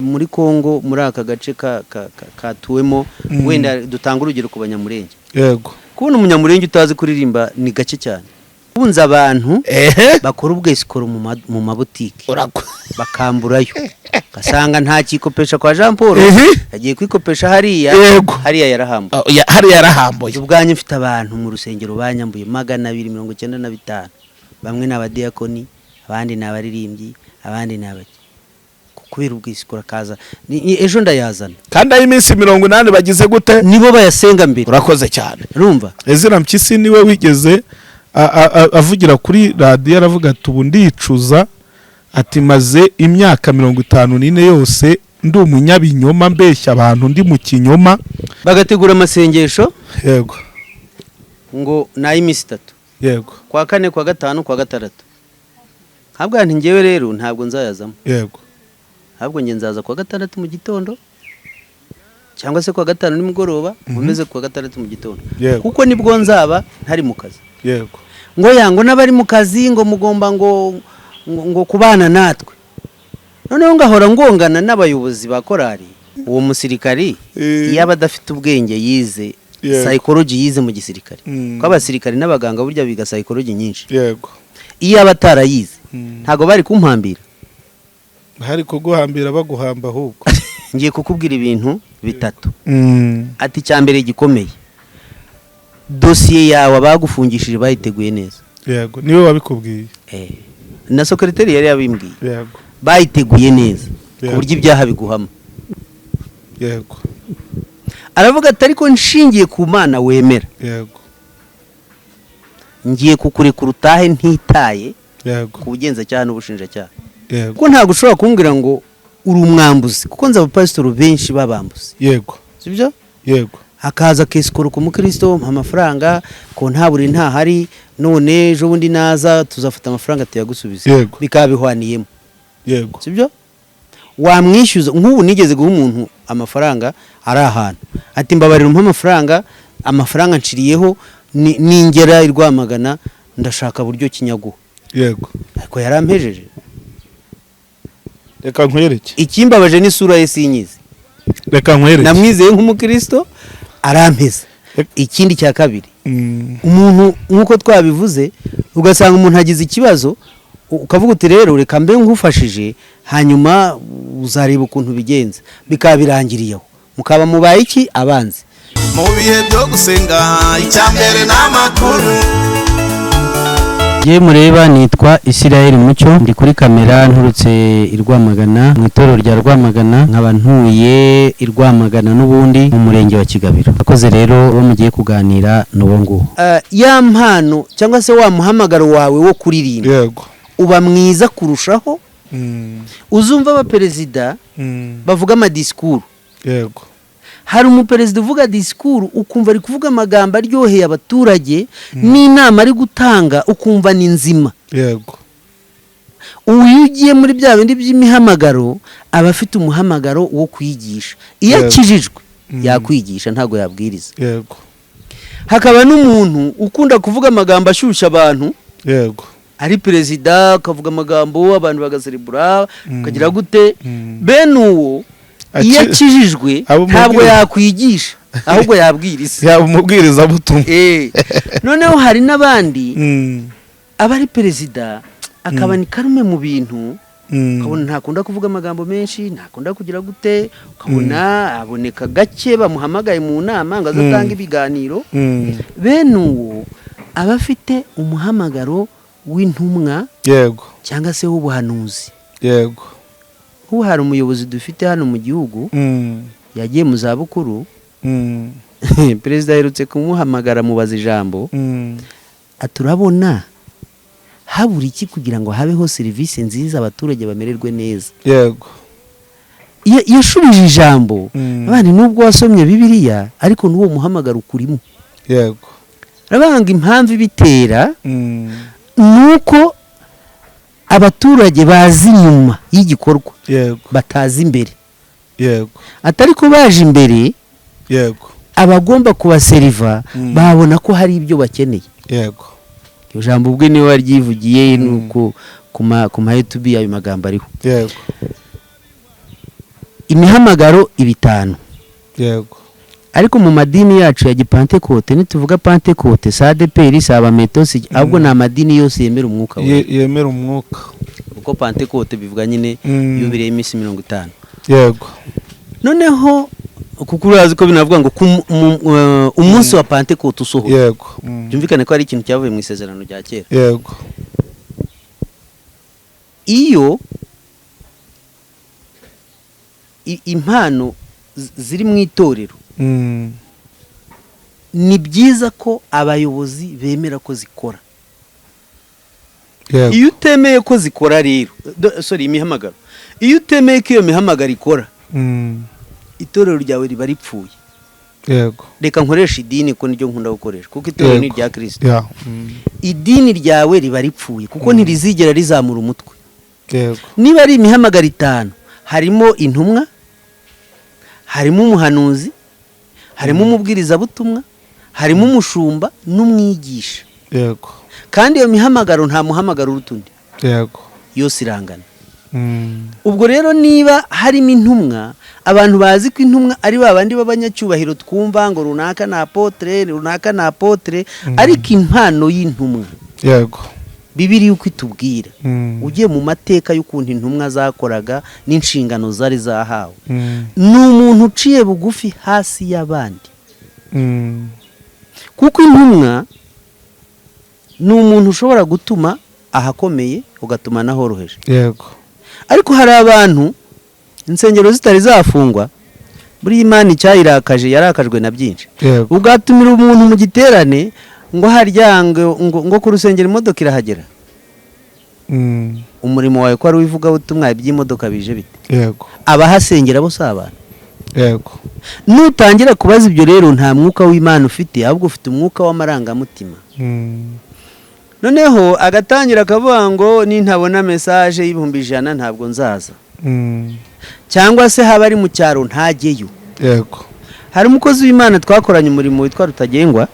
muri Kongo muri aka gace katuwemo wenda dutanga urugero ku banyamurenge yego kubona umunyamurenge utazi kuririmba ni gake cyane bunza abantu bakora ubwesikoro mu mabutike bakamburayo kasanga nta kikopesha kwa Jean Paul yagiye kwikopesha hariya yarahambuye ubwanye mfite abantu mu rusengero banyambuye 295 bamwe n'abadiakoni abandi n'abaririmbyi abandi n'abaki kubera ubwisikoro kaza ejo ndayazana kandi ayi minsi 80 bagize gute nibo bayasenga mbere urakoze cyane urumva Ezra Mpyisi niwe wigeze avugira kuri radio aravuga ati ubu ndicuza ati maze imyaka 54 yose ndi umunyabinyoma mbeshya abantu ndi mu kinyoma bagategura amasengesho yego ngo nayimisi 3 yego kwa 4 kwa 5 kwa 6 habwa nti ngewe rero ntabwo nzayazamo yego habwo nge nzaza kwa 6 mu gitondo cyangwa se kwa 5 nimugoroba umeze kwa 6 mu gitondo kuko nibwo nzaba ntari mu kazi yego ngo yango nabari mu kazi ngo mugomba ngo kubana natwe noneho ngahora ngongana n'abayobozi ba korari uwo musirikari yaba adafite ubwenge yize psychology yize mu gisirikari ko abasirikari n'abaganga burya biga psychology nyinshi yego iyo abatarayize ntago bari kumpambira hari kuguhambira baguhamba ahubwo ngiye kukubwira ibintu bitatu ati cyambere gikomeye dossier yawe bagufungishije bayiteguye neza yego niwe wabikubwiye na secretary yari yabimbwiye yego bayiteguye neza ku buryo ibyaha biguhama yego aravuga ati ariko nshingiye ku Mana wemera yego ngiye kukurekura utahe ntitaye yego ku bugenzacyaha n'ubushinjacyaha yego kuko ntabwo ushobora kumbwira ngo uri umwambuzi kuko nza abapasitoro benshi babambuzi yego sibyo yego hakaza kesikoro ku mukristo amafaranga ko ntaburi ntahari none ejo bundi naza tuzafata amafaranga tuyagusubiza bikabihwaniyemo yego sibyo wamwishyuza nk'ubu nigeze guha umuntu amafaranga ari ahantu ati mbabarira amafaranga nciriyeho ningera irwamagana ndashaka buryo kinyaguha yego ariko yarampejeje reka nkwereke ikimbabaje n'isura ye sinyize reka nkwereke namwizeye nk'umukristo arampeza ikindi cya kabiri umuntu nkuko twabivuze ugasanga umuntu agize ikibazo ukavuga uti rero reka mbe nkufashije hanyuma uzareba ukuntu bigenza bikabirangiriyeho mukaba mubaye iki abanzi mu bihe byo gusenga icyambere n'amakuru je mureba nitwa Israel Mucyo ndi kuri kamera nturutse irwamagana mu itorero rya Rwamagana nkaba ntuye irwamagana n'ubundi mu murenge wa Kigabiro akoze rero bo mugiye kuganira n'uwo nguwo ya mpano cyangwa se wa muhamagaro wawe wo kuririmba yego uba mwiza kurushaho uzumva aba perezida bavuga ama discours yego hari umuperezida uvuga discours ukumva ari kuvuga amagambo aryoheye abaturage n'inama ari gutanga ukumva ni nzima yego uyu ugiye muri bya bindi by'imihamagaro aba afite umuhamagaro wo kwigisha iyo akijijwe yakwigisha ntago yabwiriza yego hakaba n'umuntu ukunda kuvuga amagambo ashyushya abantu yego ari perezida akavuga amagambo abantu bagaserebura ukagira gute bene uwo iyo akijijwe ntabwo yakwigisha ahubwo yabwiriza yaba umubwiriza butumwa noneho hari n'abandi abari perezida akaba ni karume mu bintu ukabona ntakunda kuvuga amagambo menshi ntakunda kugira gute ukabona aboneka gake bamuhamagaye mu nama ngo azatanga ibiganiro bene uwo aba afite umuhamagaro w'intumwa yego cyangwa se w'ubuhanuzi yego ubu hari umuyobozi dufite hano mu gihugu yagiye mu za bukuru perezida aherutse kumuhamagara mubaza ijambo aturabona habura iki kugira ngo habeho serivisi nziza abaturage bamererwe neza yego yashubije ijambo abandi nubwo wasomye Bibiliya ariko n'uwo muhamagaro ukurimo yego rabanga impamvu ibitera nuko abaturage bazi nyuma y'igikorwa yego batazi imbere yego atari ko baje imbere yego abagomba kubaseriva babona ko hari ibyo bakeneye yego iyo jambo ubwe niwe waryivugiye nuko ku ma YouTube ayo magambo ariho yego imihamagaro ibitanu. yego Ariko mu madini yacu ya Gipantekote nituvuga Pantekote SADPR saba metosi ahubwo na madini yose yemera umwuka we. Yemera umwuka. Uko Pantekote bivuga nyine yubire y'imisi 50. Yego. Noneho kuko urazi ko binavuga ngo umunsi wa Pantekote usoho. Yego. Byumvikane ko ari ikintu cyavuye mu isezerano rya kera. Yego. Iyo impano ziri mu itorero ni byiza ko abayobozi bemera ko zikora. Iyo utemeye ko zikora rero imihamagaro, iyo utemeye ko iyo mihamagaro ikora itorero ryawe riba ripfuye. Yego. Reka nkoresha idini ko niryo nkunda gukoresha kuko itorero ni rya Kristo. Idini ryawe riba ripfuye kuko ntirizigera rizamura umutwe. Yego. Niba ari imihamagaro 5 harimo intumwa, harimo umuhanuzi, harimo umubwiriza butumwa, harimo umushumba n'umwigisha. Yego. Kandi iyo mihamagaro nta muhamagaro urutundi. Yego. Yose irangana. Ubwo rero niba harimo intumwa, abantu bazi ko intumwa ari babandi b'abanyacyubahiro twumva ngo runaka na apotre, runaka na apotre, ariko impano y'intumwa. Yego. Bibiri uko itubwira. Ugiye mu mateka y'ukuntu intumwa zakoraga n'inshingano zari zahawe. N'umuntu uciye bugufi hasi y'abandi. Kuko intumwa n'umuntu ushobora gutuma ahakomeye ugatuma nahoroheje. Yego. Ariko hari abantu insengero zitari zafungwa buri Imana icyayirakaje yarakajwe na byinshi. Ugatumira umuntu mu giterane ngo haryange ngo ku rusengero imodoka irahagera. Umurimo wawe ko ari wivuga utumwa iby'imodoka bije bite. Yego. Abahasengera bose abana. Yego. Nutangira kubaza ibyo rero nta mwuka w'Imana ufite ahubwo ufite umwuka w'amarangamutima. Noneho agatangira akavuga ngo nintabona message y'100 ntabwo nzaza. Cyangwa se haba ari mu cyaro ntageyo. Yego. Hari umukozi w'Imana twakoranye umurimo witwa Rutagengwa.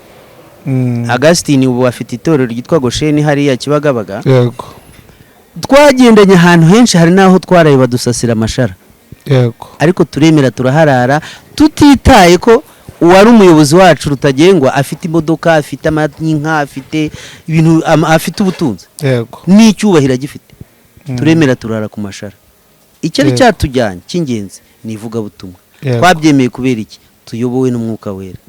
Augustine ubu afite itorero ryitwa Gosheni hariya Kibagabaga. Yego. Twagendanye ahantu henshi hari naho twaraye badusasira amashara. Yego. Ariko turemera turaharara tutitaye ko uwari umuyobozi wacu Rutagengwa afite imodoka, afite amanka, afite ibintu, afite ubutunzi. Yego. N'icyubahira gifite. Turemera turara ku mashara. Icyo ari cyatujyanye cy'ingenzi ni ivuga butumwa. Twabyemeye kubera iki? Tuyobowe n'umwuka wera.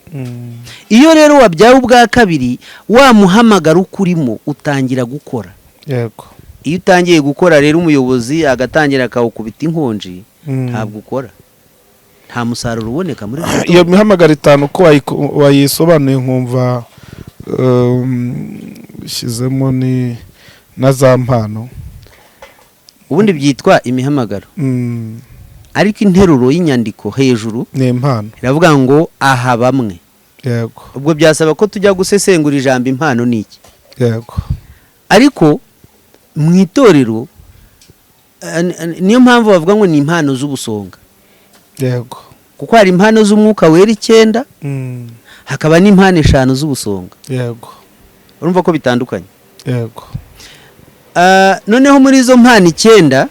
Iyo rero wabyawe ubwa kabiri wa muhamagara ukurimo utangira gukora. Yego. Iyo utangiye gukora rero umuyobozi agatangira akawukubita inkonji ntabwo ukora. Nta musaruro uboneka muri iyo mihamagara 5 ko wayisobanuye nkumva shizemo ni na za mpano. Ubundi byitwa imihamagaro. Ariko interuro y'inyandiko hejuru ni impano. Iravuga ngo aha bamwe. Yego. Ubwo byasaba ko tujya gusesengura ijambo impano niki. Yego. Ariko mu itorero niyo mpamvu bavuga ngo ni impano z'ubusonga. Yego. Kuko hari impano z'umwuka wera 9 hakaba n'impano 5 z'ubusonga. Yego. Urumva ko bitandukanye. Yego. Noneho muri izo mpano 9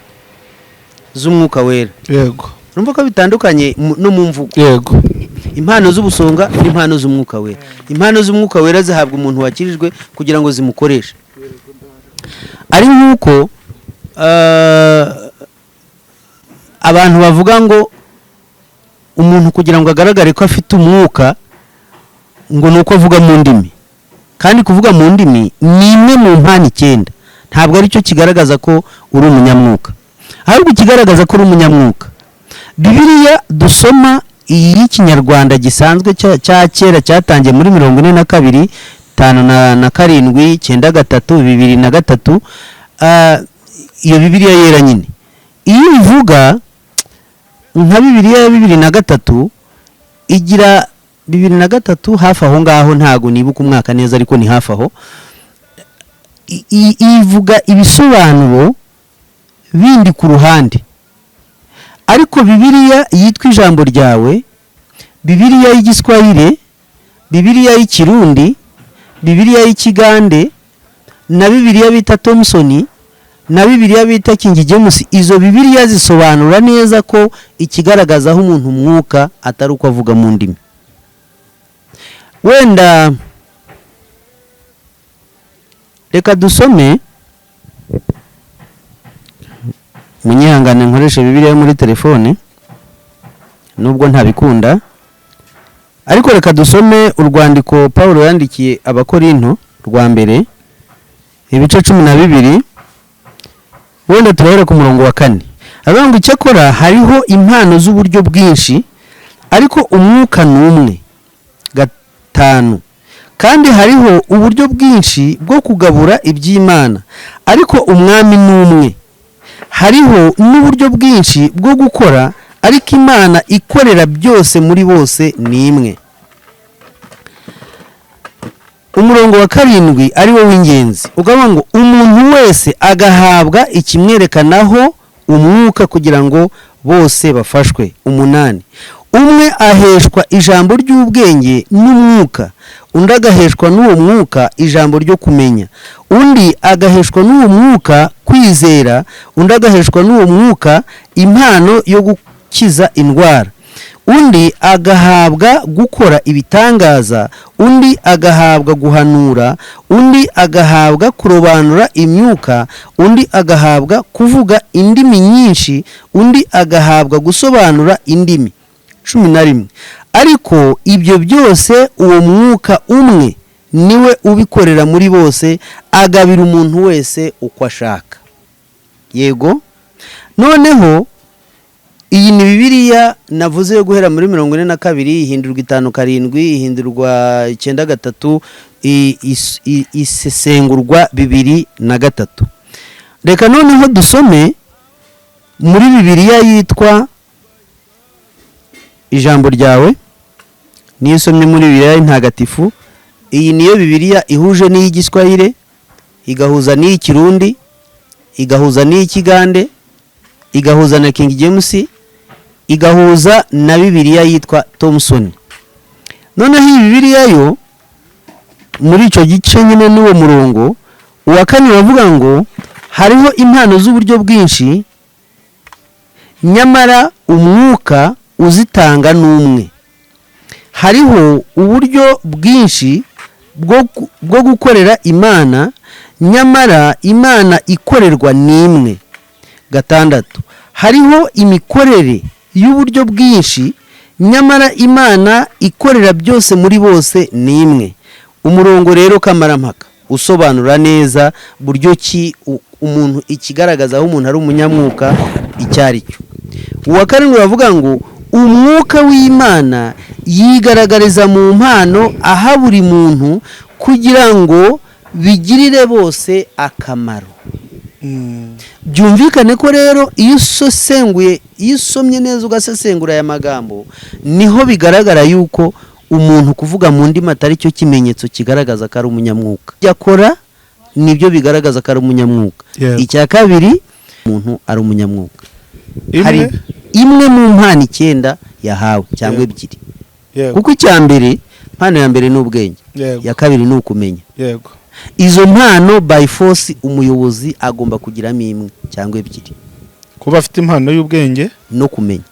z'umwuka wera. Yego. Urumva ko bitandukanye no mu mvugo. Yego. Impano z'ubusonga n'impano z'umwuka wera. Impano z'umwuka wera zihabwa umuntu wakirijwe kugira ngo zimukoreshe. Ari nkuko abantu bavuga ngo umuntu kugira ngo agaragare ko afite umwuka ngo nuko avuga mu ndimi. Kandi kuvuga mu ndimi ni imwe mu mpano 9. Ntabwo ari cyo kigaragaza ko uri umunyamwuka. Ahubwo kigaragaza ko uri umunyamwuka. Bibiliya dusoma iyi Kinyarwanda gisanzwe cya kera cyatangiye muri 42 5 na 7 9 3 2003 iyo Bibiliya yera nyine. Iyo ivuga nka Bibiliya ya 2003 igira 2003 hafi aho ngaho ntago nibuka umwaka neza ariko ni hafi aho. Ivuga ibisobanuro bindi ku ruhande. Ariko Bibiliya yitwa ijambo ryawe, Bibiliya y'Igiswahili, Bibiliya y'Ikirundi, Bibiliya y'Ikigande na Bibiliya bita Thomson na Bibiliya bita King James, izo Bibiliya zisobanura neza ko ikigaragaza aho umuntu umwuka atari uko avuga mu ndimi. Wenda reka dusome, munyihangane nkoresha Bibiliya muri telefone nubwo ntabikunda, ariko reka dusome urwandiko Paulo yandikiye Abakorinto rwa mbere ibice 12, wenda turahera ku murongo wa 4. Aravuga ngo icyakora hariho impano z'uburyo bwinshi ariko umwuka n'umwe. 5, kandi hariho uburyo bwinshi bwo kugabura iby'Imana ariko umwami n'umwe. Hariho n'uburyo bwinshi bwo gukora ariko Imana ikorera byose muri bose ni imwe. Umurongo wa 7 ari wo w'ingenzi, ugavuga ngo umuntu wese agahabwa ikimwerekanaho umwuka kugira ngo bose bafashwe. 8, umwe aheshwa ijambo ry'ubwenge n'umwuka, undi agaheshwa n'uwo mwuka ijambo ryo kumenya, undi agaheshwa n'uwo mwuka kwizera, undi agaheshwa n'uwo mwuka impano yo gukiza indwara, undi agahabwa gukora ibitangaza, undi agahabwa guhanura, undi agahabwa kurobanura imyuka, undi agahabwa kuvuga indimi nyinshi, undi agahabwa gusobanura indimi. 11, ariko ibyo byose uwo mwuka umwe niwe ubikorera muri bose, agabira umuntu wese uko ashaka. Yego, noneho iyi ni Bibiliya navuze yo guhera muri 42, ihindurwa 5-7, ihindurwa 9-3, isesengurwa 2-3. Reka noneho dusome muri Bibiliya yitwa Ijambo ryawe. Niyo somye muri Bibiliya ntagatifu. Iyi niyo Bibiliya ihuje n'iy'Igiswahili, igahuza n'iy'Ikirundi, igahuza n'iy'Ikigande, igahuza na King James, igahuza na Bibiliya yitwa Thomson. Noneho iyi Bibiliya yo muri icyo gice nyine n'uwo murongo wa 4 bavuga ngo hariho impano z'uburyo bwinshi, nyamara umwuka uzitanga n'umwe. Hariho uburyo bwinshi bwo gukorera Imana, nyamara Imana ikorerwa n'imwe. 6, hariho imikorere y'uburyo bwinshi, nyamara Imana ikorera byose muri bose ni imwe. Umurongo rero kamarampaka usobanura neza buryo ki umuntu ikigaragaza aho umuntu ari umunyamwuka icyari cyo. Uwa 7 bavuga ngo umwuka w'Imana yigaragariza mu mpano aha buri muntu kugira ngo bigirire bose akamaro. Byumvikane ko rero iyo usomye neza ugasesengura aya magambo, niho bigaragara yuko umuntu kuvuga mu ndimi atari cyo kimenyetso kigaragaza ko ari umunyamwuka. Yakora nibyo bigaragaza ko ari umunyamwuka. Icya kabiri, umuntu ari umunyamwuka. Hari imwe mu mpano 9 yahawe cyangwa 2. Kuko icya mbere, mpano ya mbere ni ubwenge, ya kabiri ni ukumenya. Yego. Izo mpano by force umuyobozi agomba kugiramo imwe cyangwa 2. Kuba afite impano y'ubwenge no kumenya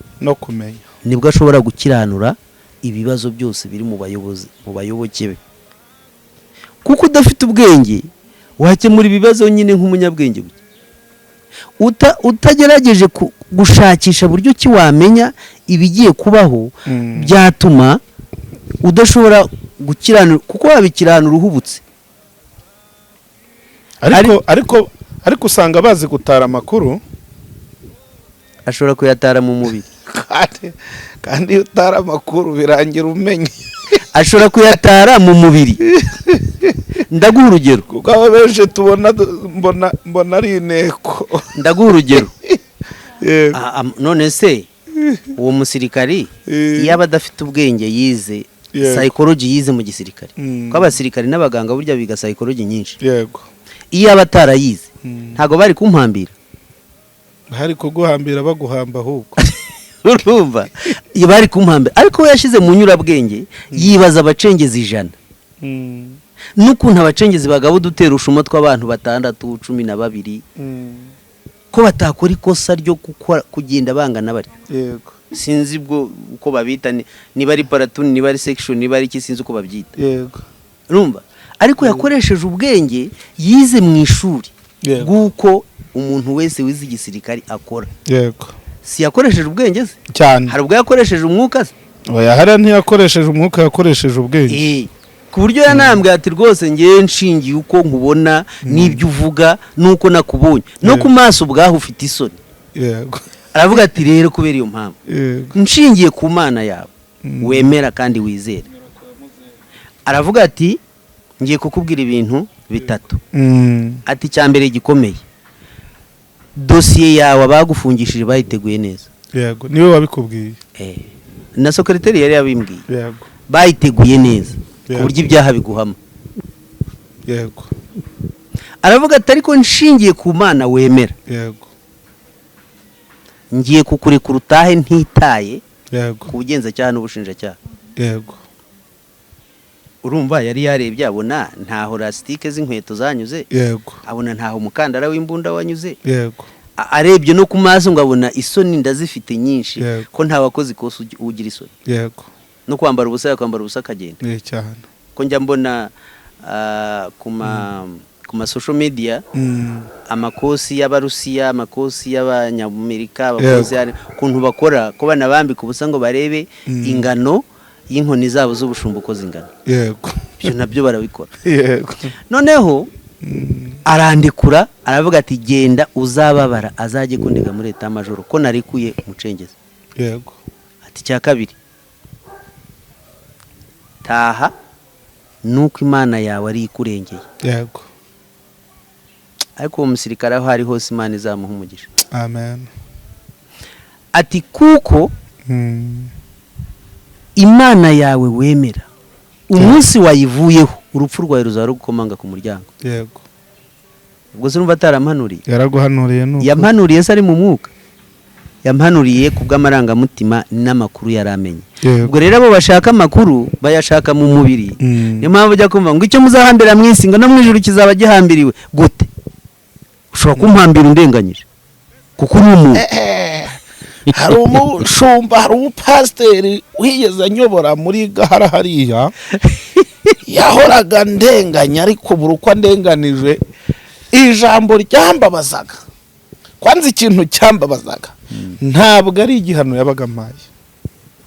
nibwo ashobora gukiranura ibibazo byose biri mu bayoboke be. Kuko udafite ubwenge wakemura ibibazo nyine nk'umunyabwenge. Utagerageje gushakisha buryo ki wamenya ibigiye kubaho, byatuma udashobora gukiranura, kuko wabikiranura uhubutse. ariko usanga bazi gutara amakuru, ashobora kuyatara mu mubiri. kandi utara amakuru birangira umenye. Ashobora kuyatara mu mubiri. Ndaguha urugero. Kuko abenshi tubona mbona ari inteko. Ndaguha urugero. None se uwo musirikari iyo abadafite ubwenge yize psychology, yize mu gisirikare, ko abasirikari n'abaganga burya biga psychology nyinshi. Yego. Iyo abatarayize ntago bari kumpambira. Hari kuguhambira baguhamba ahubwo. Urumva? Iyo bari kumpambira, ariko we yashize mu nyurabwenge yibaza abacengezi 100. n'ukuntu abacengezi bagabo dutera ushuma tw'abantu 6 12 ko batakora ikosa ryo kugenda bangana bari yego sinzi bwo uko babita niba ari platoon niba ari section niba ari sinzi uko babyita yego urumva ariko yakoresheje ubwenge yize mu ishuri guko umuntu wese wize igisirikari akora yego si yakoresheje ubwenge se cyane hari ubwo yakoresheje umwuka se oya hari ntiyakoresheje umwuka yakoresheje ubwenge ku buryo yanambwe ati rwose ngiye nshingiye uko nkubona n'ibyo uvuga nuko nakubonye no ku maso ubwaho ufite isoni yego aravuga ati rero kubera iyo mpamvu nshingiye ku mana yawe wemera kandi wizera aravuga ati ngiye kukubwira ibintu 3 ati cyambere gikomeye dosiye yawe abagufungishije bayiteguye neza yego niwe wabikubwiye na secretary yari yabimbwiye yego bayiteguye neza ku buryo ibyaha biguhama yego aravuga ati ariko nshingiye ku mana wemera yego ngiye kukurekura utahe ntitaye yego ku bugenzacyaha n'ubushinjacyaha yego urumva yari yarebye abona ntaho rastike z'inkweto zanyuze yego abona ntaho umukandara w'imbunda wanyuze yego arebye no ku maso ngo abona isoni ndazifite nyinshi ko nta wakoze ikosa ugira isoni yego no kwambara ubusa yakwambara ubusa akagenda cyane ko njya mbona ku ma social media amakosi y'abarusiya amakosi y'abanyamerika abakozi kuntu bakora ko bana bambika ubusa ngo barebe ingano y'inkoni zabo z'ubushumba uko zingana yego ibyo nabyo barabikora yego noneho arandikura aravuga ati genda uzababara azajye kundega muri leta majoro ko narikuye umucengezi yego ati cya kabiri taha nuko imana yawe ari ikurengeye yego ariko uwo musirikare aho ari hose imana izamuha umugisha amen ati kuko imana yawe wemera umunsi wayivuyeho urupfu rwawe ruzaba rugukomanga ku muryango yego ubwo se numva atarampanuriye yaraguhanuriye nuko yampanuriye se ari mu mwuka yampanuriye kubw'amarangamutima n'amakuru yaramenye ubwo rero abo bashaka amakuru bayashaka mu mubiri niyo mpamvu ujya kumva ngo icyo muzahambira mu isi ngo no mu ijuru kizaba gihambiriwe gute ushobora kumpambira undenganyije kuko uri umuntu hari umushumba hari umupasiteri wigeze anyobora muri gahara hariya yahoraga ndenganya ariko buri uko ndenganije ijambo ryambabazaga kwanza ikintu cyambabazaga ntabwo ari igihano yabaga mpaye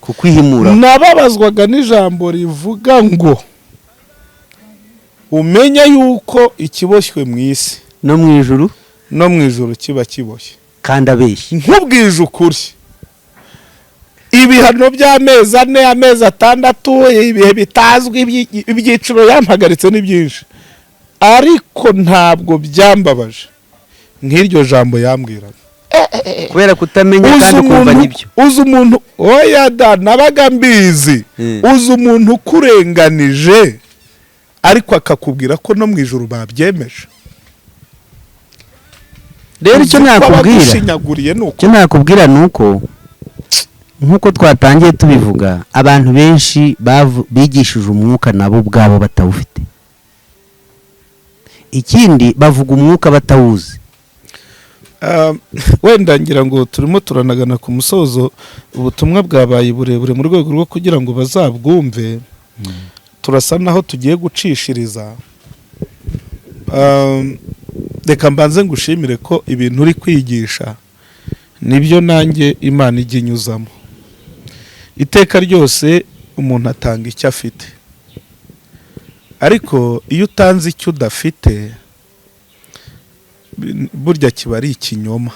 kukwihimura nababazwaga n'ijambo rivuga ngo umenya yuko ikiboshywe mu isi no mu ijuru kiba kiboshye kandi abeshye nkubwije ukuri ibihano by'amezi 4 amezi 6 ibihe bitazwi ibyiciro yampagaritse ni byinshi ariko ntabwo byambabaje nk'iryo jambo yambwiraga kubera kutamenya kandi kumva nibyo uzi umuntu oya da nabaga mbizi uzi umuntu ukurenganije ariko akakubwira ko no mu ijuru babyemeje rero icyo nakubwira nuko nkuko twatangiye tubivuga abantu benshi bigishije umwuka nabo ubwabo batawufite ikindi bavuga umwuka batawuzi wenda ngira ngo turimo turanagana ku musozo ubutumwa bwabaye burebure mu rwego rwo kugira ngo bazabwumve turasa naho tugiye gucishiriza reka mbanze ngushimire ko ibintu uri kwigisha nibyo nanjye Imana ijya inyuzamo iteka ryose umuntu atanga icyo afite ariko iyo utanze icyo udafite burya kiba ari ikinyoma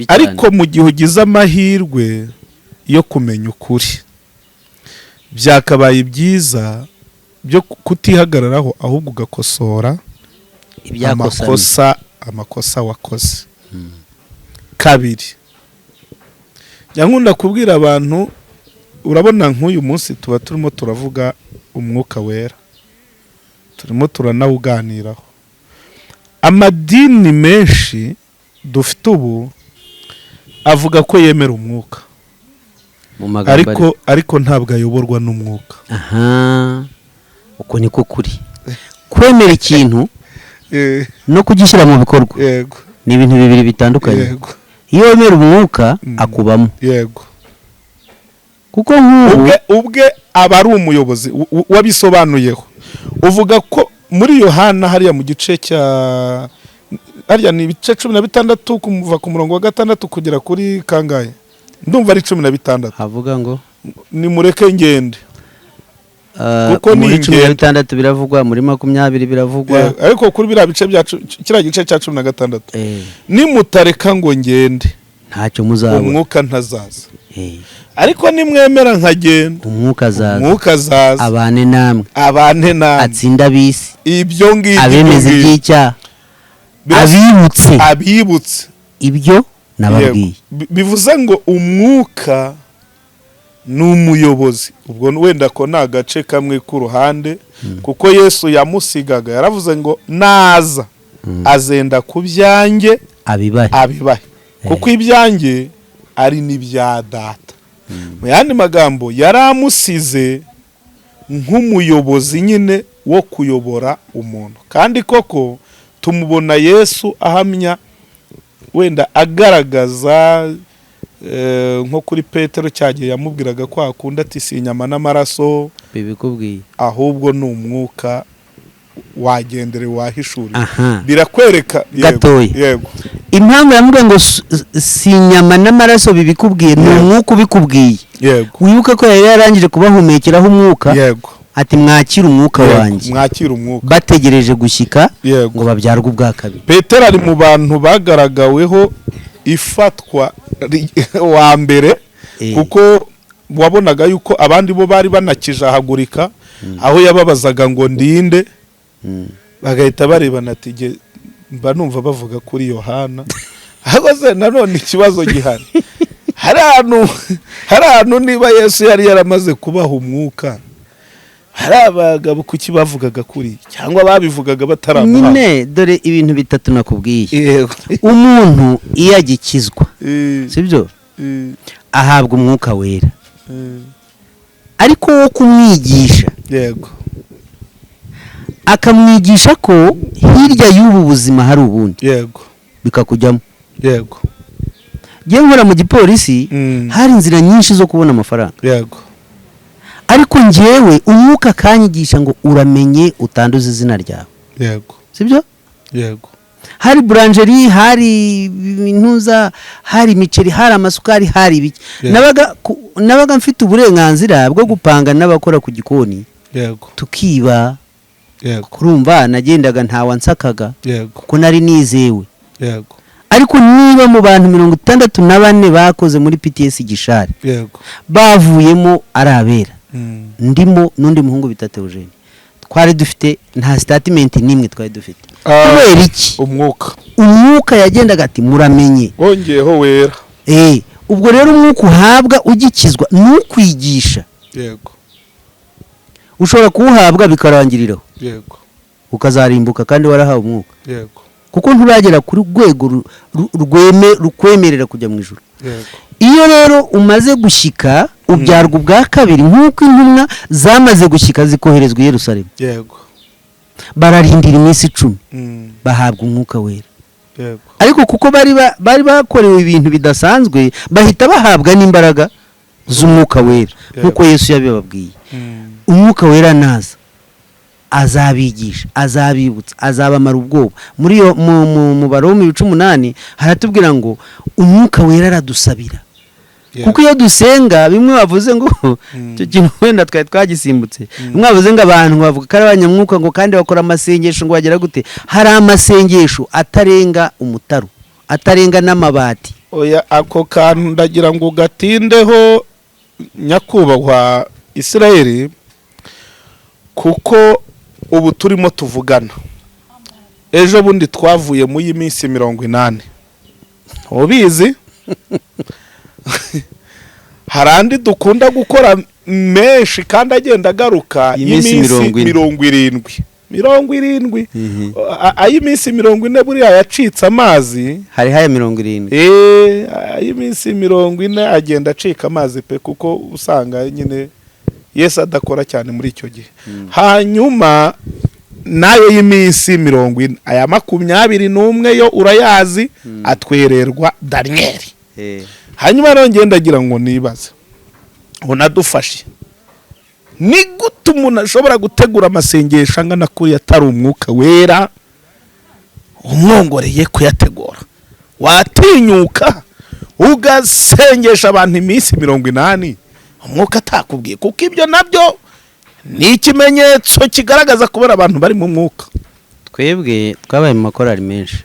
ariko mu gihe ugize amahirwe yo kumenya ukuri byakabaye byiza byo kutihagararaho ahubwo ugakosora amakosa wakoze kabiri nkunda kubwira abantu urabona nk'uyu munsi tuba turimo turavuga umwuka wera turimo turanawuganiraho amadini menshi dufite ubu avuga ko yemera umwuka ariko ntabwo ayoborwa n'umwuka uko niko kuri kwemera ikintu no kugishyira mu bikorwa yego ni ibintu bibiri bitandukanye. yego iyo wemera umwuka akubamo, yego kuko nk'ubu ubwe aba ari umuyobozi wabisobanuyeho. uvuga ko muri Yohana hariya mu gice cya hariya ni ibice 16 kuva ku murongo wa 6 kugera kuri kangahe, ndumva ari 16, havuga ngo ni mureke ngende. Kuko muri 16 biravugwa, muri 20 biravugwa, ariko kuri biriya bice byacu kiriya gice cya 16 nimutareka ngo ngende ntacyo muzabona, umwuka ntazaza. Ariko nimwemera nkagenda umwuka azaza abane namwe atsinda bisi ibyo ngibyo abemeza iby'icyaha abibutse ibyo nababwiye. bivuze ngo umwuka ni umuyobozi. ubwo wenda ko nta gace kamwe ku ruhande, kuko Yesu yamusigaga yaravuze ngo naza azenda ku byanjye abibahe, kuko ibyanjye ari n'ibya data. mu yandi magambo yaramusize nk'umuyobozi nyine wo kuyobora umuntu. kandi koko tumubona Yesu ahamya, wenda agaragaza nko kuri Petero cyagiye yamubwiraga ko akunda ati si inyama n'amaraso bibikubwiye, ahubwo ni umwuka wagendere wahishuriye. birakwereka yego impamvu yamubwiye ngo si inyama n'amaraso bibikubwiye, ni umwuka ubikubwiye. wibuke ko yari yarangije kubahumekeraho umwuka, ati mwakira umwuka wanjye, bategereje gushyika ngo babyarwe ubwa kabiri. Petero ari mu bantu bagaragaweho ifatwa wa mbere, kuko wabonaga yuko abandi bo bari banakijahagurika, aho yababazaga ngo ndinde, bagahita barebana ati mba numva bavuga kuri Yohana. ahubwo nanone ikibazo gihari, hari ahantu niba Yesu yari yaramaze kubaha umwuka, hari abagabo kuki bavugaga kuri, cyangwa babivugaga bataramuha. nyine dore ibintu bitatu nakubwiye. umuntu iyo agikizwa, sibyo, ahabwa umwuka wera, ariko wo kumwigisha, akamwigisha ko hirya y'ubu buzima hari ubundi, bikakujyamo. ngiye nkora mu gipolisi, hari inzira nyinshi zo kubona amafaranga, ariko njyewe umwuka kanyigisha ngo uramenye utanduza izina ryawe, sibyo. hari boulangerie, hari intuza, hari imiceri, hari amasukari, hari ibiki. nabaga mfite uburenganzira bwo gupanga n'abakora ku gikoni, tukiba. kurumva nagendaga ntawansakaga, kuko nari nizewe. ariko niba mu bantu 64 bakoze muri PTS Gishari, bavuyemo ari abera, ndimo n'undi muhungu bita Theogene, twari dufite nta statement nimwe twari dufite. kubera iki? umwuka yagendaga ati muramenye bongeyeho wera. ubwo rero umwuka uhabwa ugikizwa n'ukwigisha, ushobora kuwuhabwa bikarangiriraho, ukazarimbuka kandi warahawe umwuka, kuko nturagera kuri rwego rukwemerera kujya mu ijuru. iyo rero umaze gushyika ubyarwa ubwa kabiri, nk'uko intumwa zamaze gushyika zikoherezwa i Yerusalemu, bararindira iminsi 10 bahabwa umwuka wera. ariko kuko bari bakorewe ibintu bidasanzwe, bahita bahabwa n'imbaraga z'umwuka wera, nk'uko Yesu yabibabwiye. umwuka wera naza azabigisha, azabibutsa, azabamara ubwoba. muri mu Baroma 18 haratubwira ngo umwuka wera aradusabira, kuko iyo dusenga, bimwe bavuze ngo cyo kintu wenda twari twagisimbutse, bimwe bavuze ngo abantu bavuga ko ari abanyamwuka ngo kandi bakora amasengesho ngo bagera gute. hari amasengesho atarenga umutaro, atarenga n'amabati. oya, ako kantu ndagira ngo gatindeho nyakubahwa Israeli, kuko ubu turimo tuvugana, ejo bundi twavuye mu y'iminsi 80, ubizi. harandi dukunda gukora menshi kandi agenda agaruka y'iminsi 70. ay'iminsi 40 buriya yacitse amazi, hari haya 70. ay'iminsi 40 agenda acika amazi pe, kuko usanga nyine Yesu adakora cyane muri icyo gihe. hanyuma nayo y'iminsi 40 aya 21 yo urayazi atwererwa Daniel. Hanyuma rero ndagira ngo nibaze unadufashe ni gute umuntu ashobora gutegura amasengesho angana kuri atari umwuka wera umwongoreye kuyategura. Watinyuka ugasengesha abantu iminsi 80 umwuka atakubwiye, kuko ibyo nabyo ni ikimenyetso kigaragaza kubera abantu bari mu mwuka. Twebwe twabaye mu makorari menshi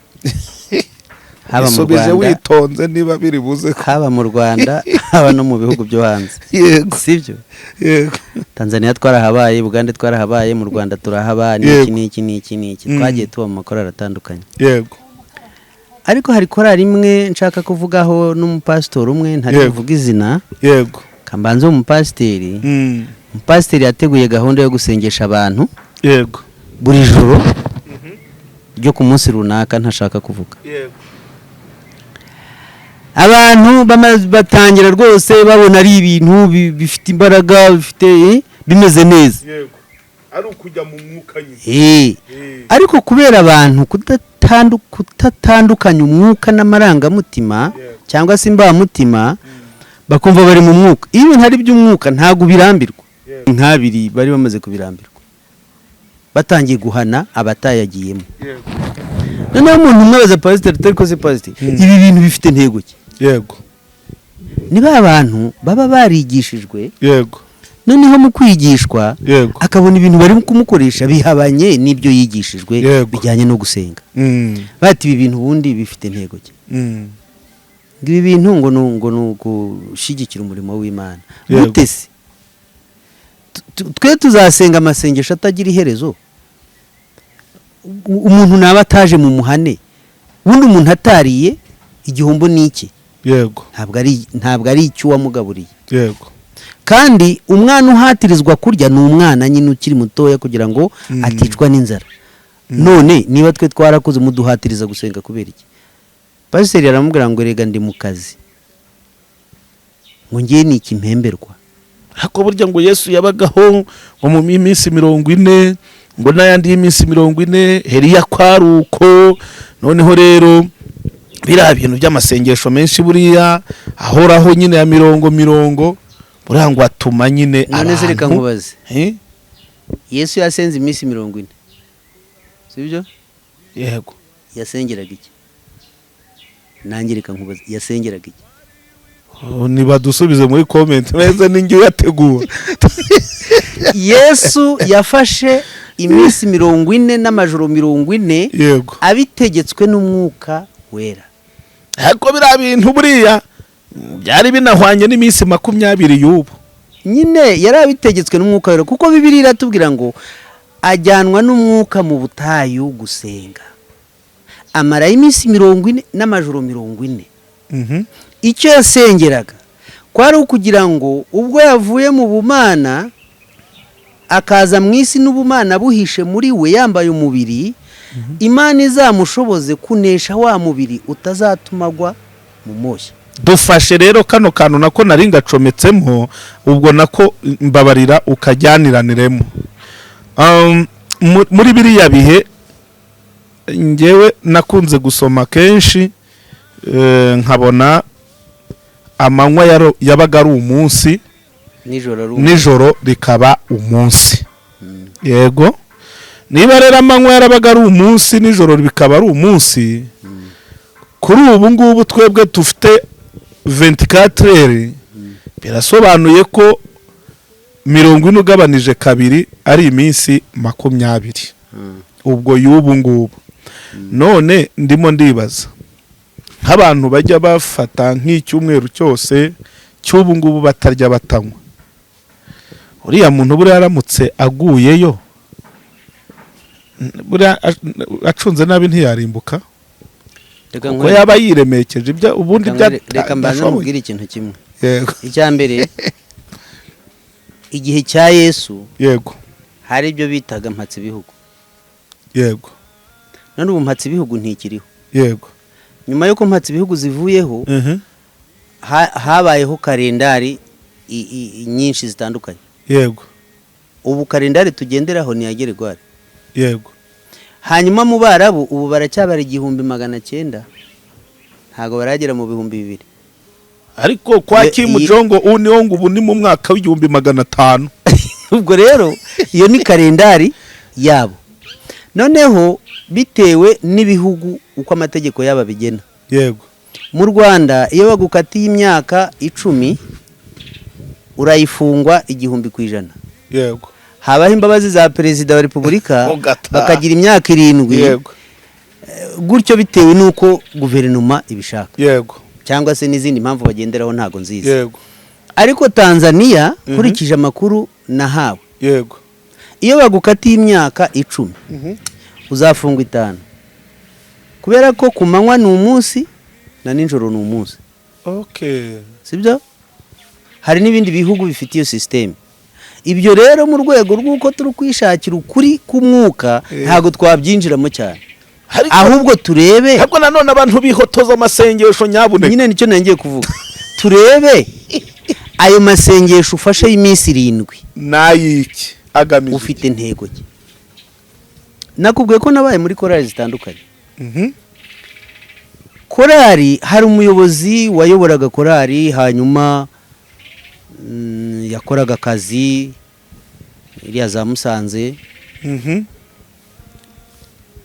haba mu Rwanda, witonze niba biri buze haba mu Rwanda haba no mu bihugu byo hanze. Yego, sivyo? Yego. Tanzania twarahabaye, Uganda twarahabaye, mu Rwanda turahaba, niki twagiye tuba mu makorari atandukanye. Yego. Ariko hari korari imwe nshaka kuvugaho n'umupastor umwe ntari kuvuga izina. Yego. Kambanze umupasiteri. Umupasiteri yateguye gahunda yo gusengesha abantu. Yego. Buri joro ryo ku munsi runaka ntashaka kuvuga. Yego. Abantu batangira rwose babona ari ibintu bifite imbaraga, bifite bimeze neza. Yego. Ari ukujya mu mwuka nyine. Ariko kubera abantu kutatandukanya umwuka n'amarangamutima cyangwa se imbamutima, bakumva bari mu mwuka. Iyo ntari by'umwuka ntago birambirwa. Nkabiri bari bamaze kubirambirwa, batangiye guhana abatayagiyemo. Noneho umuntu umwabaza pastor ariko se pastor ibi bintu bifite intego ki? Yego. Niba abantu baba barigishijwe. Yego. Noneho mu kwigishwa akabona ibintu bari kumukoresha bihabanye n'ibyo yigishijwe bijyanye no gusenga. Bati ibi bintu ubundi bifite intego ki? Ibi bintu ngo gushigikira umurimo w'Imana. Mutese twe tuzasenga amasengesho atagira iherezo. Umuntu naba ataje mu muhane, ubundi umuntu atariye igihombo niki? Yego. Ntabwo ari icyo wamugaburiye. Yego. Kandi umwana uhatirizwa kurya ni umwana nyine ukiri mutoya kugira ngo aticwa n'inzara. None niba twe twarakoze muduhatiriza gusenga kubera iki? Pastor yaramubwira ngo rega ndi mu kazi, ngo ngiye ni ikimpemberwa. Hako burya ngo Yesu yabagaho ngo mu minsi 40 ngo nayandi y'iminsi 40 Eliya kwaruko. Noneho rero bira bintu by'amasengesho menshi buriya ahoraho nyine ya mirongo burangwa atuma nyine abantu. None reka nkubaze, Yesu yasenze iminsi 40, sibyo? Yego. Yasengeraga iki? Nanjye reka nkubaze, yasengeraga iki? Niba dusubize muri comment neza ninjye yategura. Yesu yafashe iminsi 40 n'amajoro 40. Yego. Abitegetswe n'umwuka wera. Hako bira bintu buriya byari binahwanye n'iminsi 20 y'ubu. Nyine yarabitegetswe n'umwuka wera, kuko Bibiliya iratubwira ngo ajyanwa n'umwuka mu butayu gusenga. Amara iminsi 40 n'amajoro 40. Icyo yasengeraga kwari ukugira ngo ubwo yavuye mu bumana akaza mu isi n'ubumana buhishe muri we yambaye umubiri, Imana izamushoboze kunesha wa mubiri utazatumagwa mu moshya. Dufashe rero kano kantu nako nari ngacometsemo, ubwo nako mbabarira ukajyaniraniremo. Muri biriya bihe ngewe nakunze gusoma kenshi, nkabona amanywa yabaga ari umunsi, nijoro rikaba umunsi. Yego. Niba rero amanywa yarabaga ari umunsi nijoro bikaba ari umunsi, kuri ubu ngubu twebwe dufite 24 heures, birasobanuye ko 40 ugabanije kabiri ari iminsi 20. Ubwo y'ubu ngubu. None ndimo ndibaza nk'abantu bajya bafata nk'icyumweru cyose cy'ubu ngubu batarya batanywa, uriya muntu buri yaramutse aguyeyo buri acunze nabi ntiyarimbuka, ko yaba yiremekeje ibyo ubundi bya. Reka mbanze mubwire ikintu kimwe. Yego. Icyambere, igihe cya Yesu. Yego. Hari ibyo bitaga mpatsi bihugu. Yego. None ubu mpatsi bihugu ntikiriho. Yego. Nyuma yuko mpatsi bihugu zivuyeho, habayeho kalendari nyinshi zitandukanye. Yego. Ubu kalendari tugenderaho ni yageregwari. yego. hanyuma mu Barabu ubu baracyabara 1900 ntago baragera mu 2000. ariko kwa Kim Jong Un ubu ni mu mwaka w'1500. ubwo rero iyo ni kalendari yabo. Noneho bitewe n'ibihugu uko amategeko yaba bigena. Yego. Mu Rwanda iyo bagukatiye imyaka 10 urayifungwa 100%. Yego. Habaho imbabazi za Perezida wa Repubulika bakagira imyaka 7. Yego. Gutyo bitewe nuko guverinoma ibishaka. Yego. Cyangwa se n'izindi mpamvu bagenderaho ntago nziza. Yego. Ariko Tanzania kurikije amakuru nahawe. Yego. Iyo bagukatiye imyaka 10 uzafungwa 5. Kubera ko ku manywa ni umunsi na ninjoro ni umunsi. Okay. Sibyo? Hari n'ibindi bihugu bifite iyo system. Ibyo rero mu rwego rw'uko turi kwishakira ukuri k'umwuka ntago twabyinjiramo cyane. Ahubwo turebe ahubwo nanone abantu bihotoza amasengesho nyabune. Nyine nicyo nangiye kuvuga. Turebe ayo masengesho ufashe y'iminsi 7 nayiki agamije ufite intego ki. Nakubwiye ko nabaye muri korali zitandukanye. Korali hari umuyobozi wayoboraga korali hanyuma yakoraga akazi iriya za Musanze.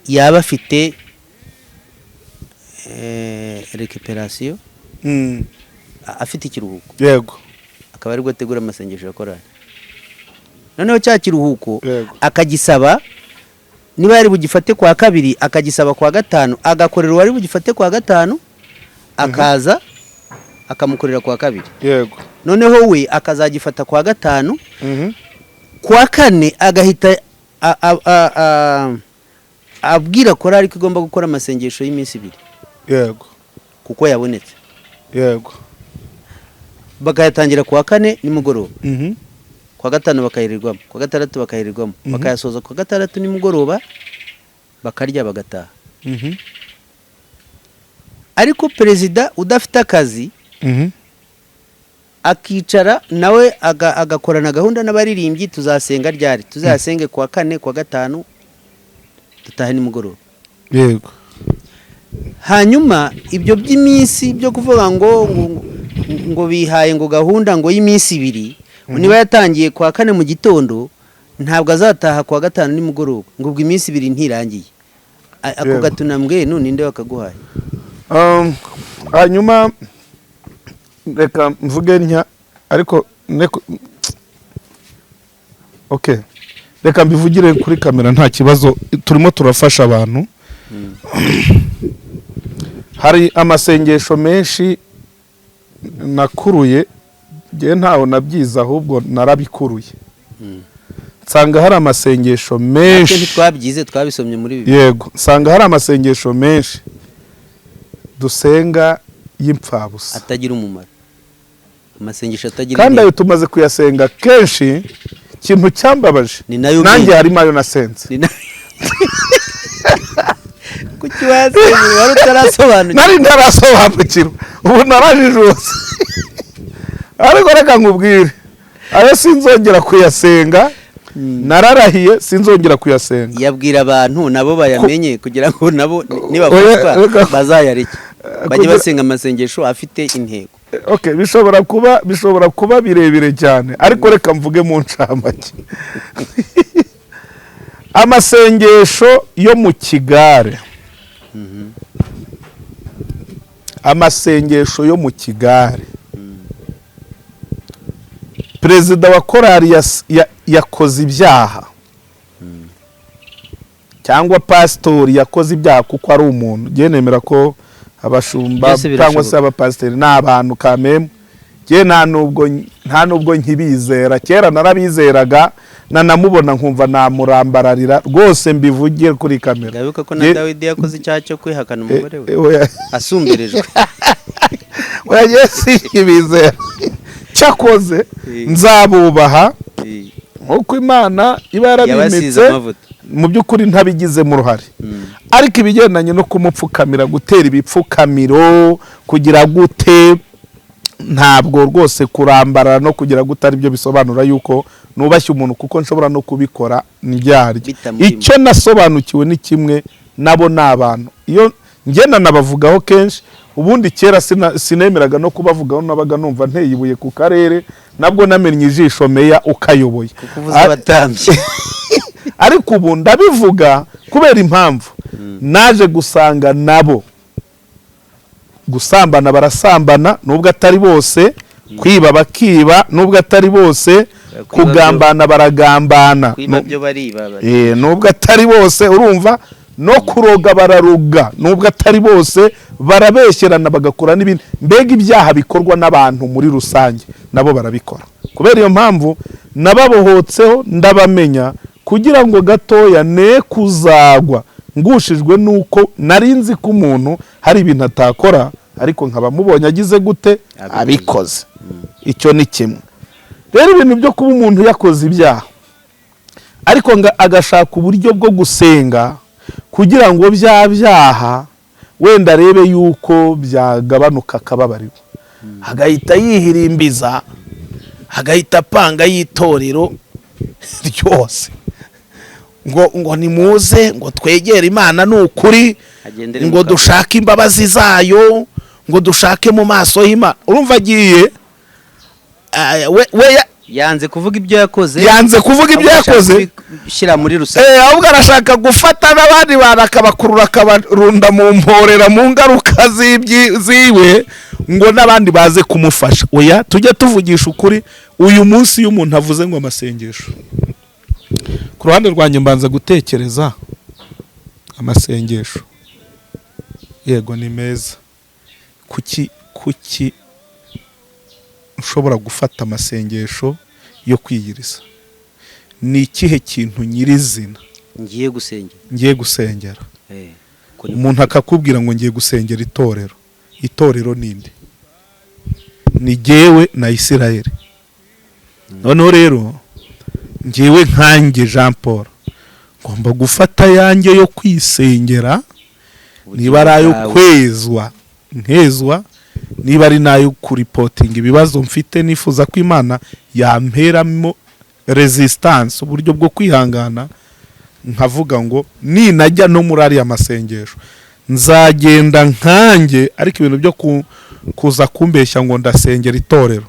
Yaba afite recuperation afite ikiruhuko. Yego. Akaba ari gutegura amasengesho ya korali. Noneho cya kiruhuko akagisaba niba yari bugifate kwa 2 akagisaba kwa 5 agakorera wari bugifate kwa 5 akaza akamukorera kwa 2. Yego. Noneho we akazagifata kwa 5 kwa 4 agahita abwira korali ko igomba gukora amasengesho y'iminsi 2. Yego. Kuko yabonetse. Yego. Bakayatangira kwa 4 nimugoroba. Kwa 5 bakayirirwamo, kwa 6 bakayirirwamo, bakayasoza kwa 6 nimugoroba bakarya bagataha. Ariko perezida udafite akazi akicara nawe agakorana gahunda n'abaririmbyi tuzasenga ryari, tuzasenge kwa 4 kwa 5 dutaha nimugoroba. Yego. Hanyuma ibyo by'iminsi byo kuvuga ngo bihaye ngo gahunda ngo y'iminsi 2 niba yatangiye kwa 4 mu gitondo ntabwo azataha kwa 5 nimugoroba ngo ubwo iminsi 2 ntirangiye. Ako gatunambwe none ninde wakaguhaye. Hanyuma reka mvuge ntya ariko okay. Reka mbivugire kuri kamera nta kibazo turimo turafasha abantu. Hari amasengesho menshi nakuruye nge ntaho nabyiza ahubwo narabikuruye. Nsanga hari amasengesho menshi twabyize twabisomye muri bibi. Yego, nsanga hari amasengesho menshi dusenga y'impfabusa atagira umumaro. Amasengesho atagira kandi ayo tumaze kuyasenga kenshi. Kintu cyambabaje nanjye harimo ayo nasenze. Kuki wasenze wari utarasobanukirwa? Nari ntarasobanukirwa ubu narajijutse. Ariko reka nkubwire ayo sinzongera kuyasenga. Nararahiye sinzongera kuyasenga. Yabwira abantu nabo bayamenye kugira ngo nabo nibavuga bazayareke bajye basenga amasengesho afite intego. Okay, bishobora kuba birebire cyane ariko reka mvuge mu ncamake. Amasengesho yo mu kigare. Amasengesho yo mu kigare. Perezida wa korali yakoze ibyaha. Cyangwa pastori yakoze ibyaha kuko ari umuntu. Ngiye nemera ko abashumba cyangwa se abapasiteri n'abantu kameme je nta nubwo nkibizera. Kera narabizeraga nanamubona nkumva namurambararira rwose mbivugiye kuri kamera. Ndabibuka ko na Dawidi yakoze icyaha cyo kwihakana umugore we asumbirijwe. Yesi ibizera cyakoze nzabubaha uko Imana iba yarabimitse mu by'ukuri ntabigize mu ruhare. Ariko ibigendanye no kumupfukamira gutera ibipfukamiro kugira gute ntabwo rwose kurambarara no kugira gutari byo bisobanura yuko nubashye umuntu kuko nshobora no kubikora ndyarya. Bitamurimo. Icyo nasobanukiwe ni kimwe, nabo n'abantu. Iyo ngenda nabavugaho kenshi, ubundi kera sinemeraga no kubavugaho, nabaga numva nteye ibuye ku karere, nabwo namennye ijisho meya ukayoboye. kuvuza abatambye. Ariko ubu ndabivuga kubera impamvu naje gusanga nabo gusambana barasambana nubwo atari bose, kwiba bakiba nubwo atari bose, kugambana baragambana Kwiba byo bariba. nubwo atari bose, urumva, no kuroga bararuga nubwo atari bose, barabeshyerana bagakora n'ibindi, mbega ibyaha bikorwa n'abantu muri rusange nabo barabikora. Kubera iyo mpamvu nababohotseho ndabamenya, kugira ngo gatoya ne kuzagwa ngushijwe nuko narinzi ko umuntu hari ibintu atakora, ariko nkaba mubonye agize gute abikoze. Icyo ni kimwe. Rero ibintu byo kuba umuntu yakoze ibyaha ariko agashaka uburyo bwo gusenga kugira ngo bya byaha wenda arebe yuko byagabanuka akababarirwa, agahita yihirimbiza, agahita apanga yitorero ryose ngo nimuze ngo twegere Imana n'ukuri, ngo dushake imbabazi zayo, ngo dushake mu maso y'Imana. Urumva agiye we yanze kuvuga ibyo yakoze, shyira muri rusange. Ahubwo arashaka gufata n'abandi bantu akabakurura akabarunda mu mporera mu ngaruka ziwe, ngo n'abandi baze kumufasha. Oya, tujya tuvugisha ukuri. Uyu munsi iyo umuntu avuze ngo amasengesho, ku ruhande rwanjye mbanza gutekereza amasengesho, yego ni meza. Kuki ushobora gufata amasengesho yo kwiyiriza? Ni ikihe kintu nyirizina ngiye gusengera? Umuntu akakubwira ngo ngiye gusengera itorero ninde? Ni jyewe na Isirayeli. Noneho rero njyewe nkanjye Jean Paul ngomba gufata yanjye yo kwisengera, niba ari ayo nkezwa, niba ari nayo kuripotinga ibibazo mfite, nifuza ko Imana yamperamo resistance, uburyo bwo kwihangana, nkavuga ngo ninajya no muri ariya masengesho nzagenda nkanjye. Ariko ibintu byo kuza kumbeshya ngo ndasengera itorero,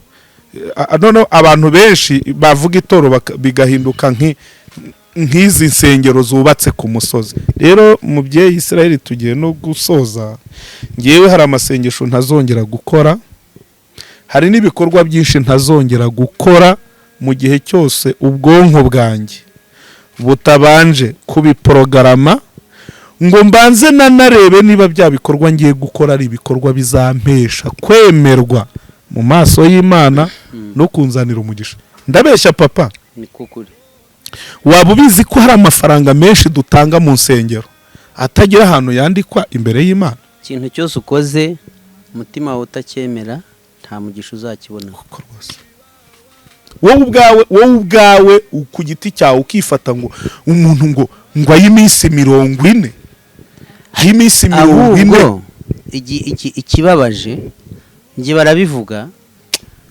none abantu benshi bavuga itorero bigahinduka nk'izi nsengero zubatse ku musozi. Rero mubyeyi Isirayeli, tugiye no gusoza, ngewe hari amasengesho ntazongera gukora, hari n'ibikorwa byinshi ntazongera gukora mu gihe cyose ubwonko bwanjye butabanje kubiprogarama ngo mbanze nanarebe niba bya bikorwa ngiye gukora ari ibikorwa bizampesha kwemerwa mu maso y'Imana no kunzanira umugisha. Ndabeshya papa? Ni kukuri. Waba ubizi ko hari amafaranga menshi dutanga mu nsengero atagira ahantu yandikwa imbere y'Imana? Ikintu cyose ukoze umutima wawe utacyemera nta mugisha uzakibona. Wowe ubwawe ku giti cyawe ukifata ngo umuntu ngo ay'iminsi 40, ay'iminsi 40. Ikibabaje ngiye barabivuga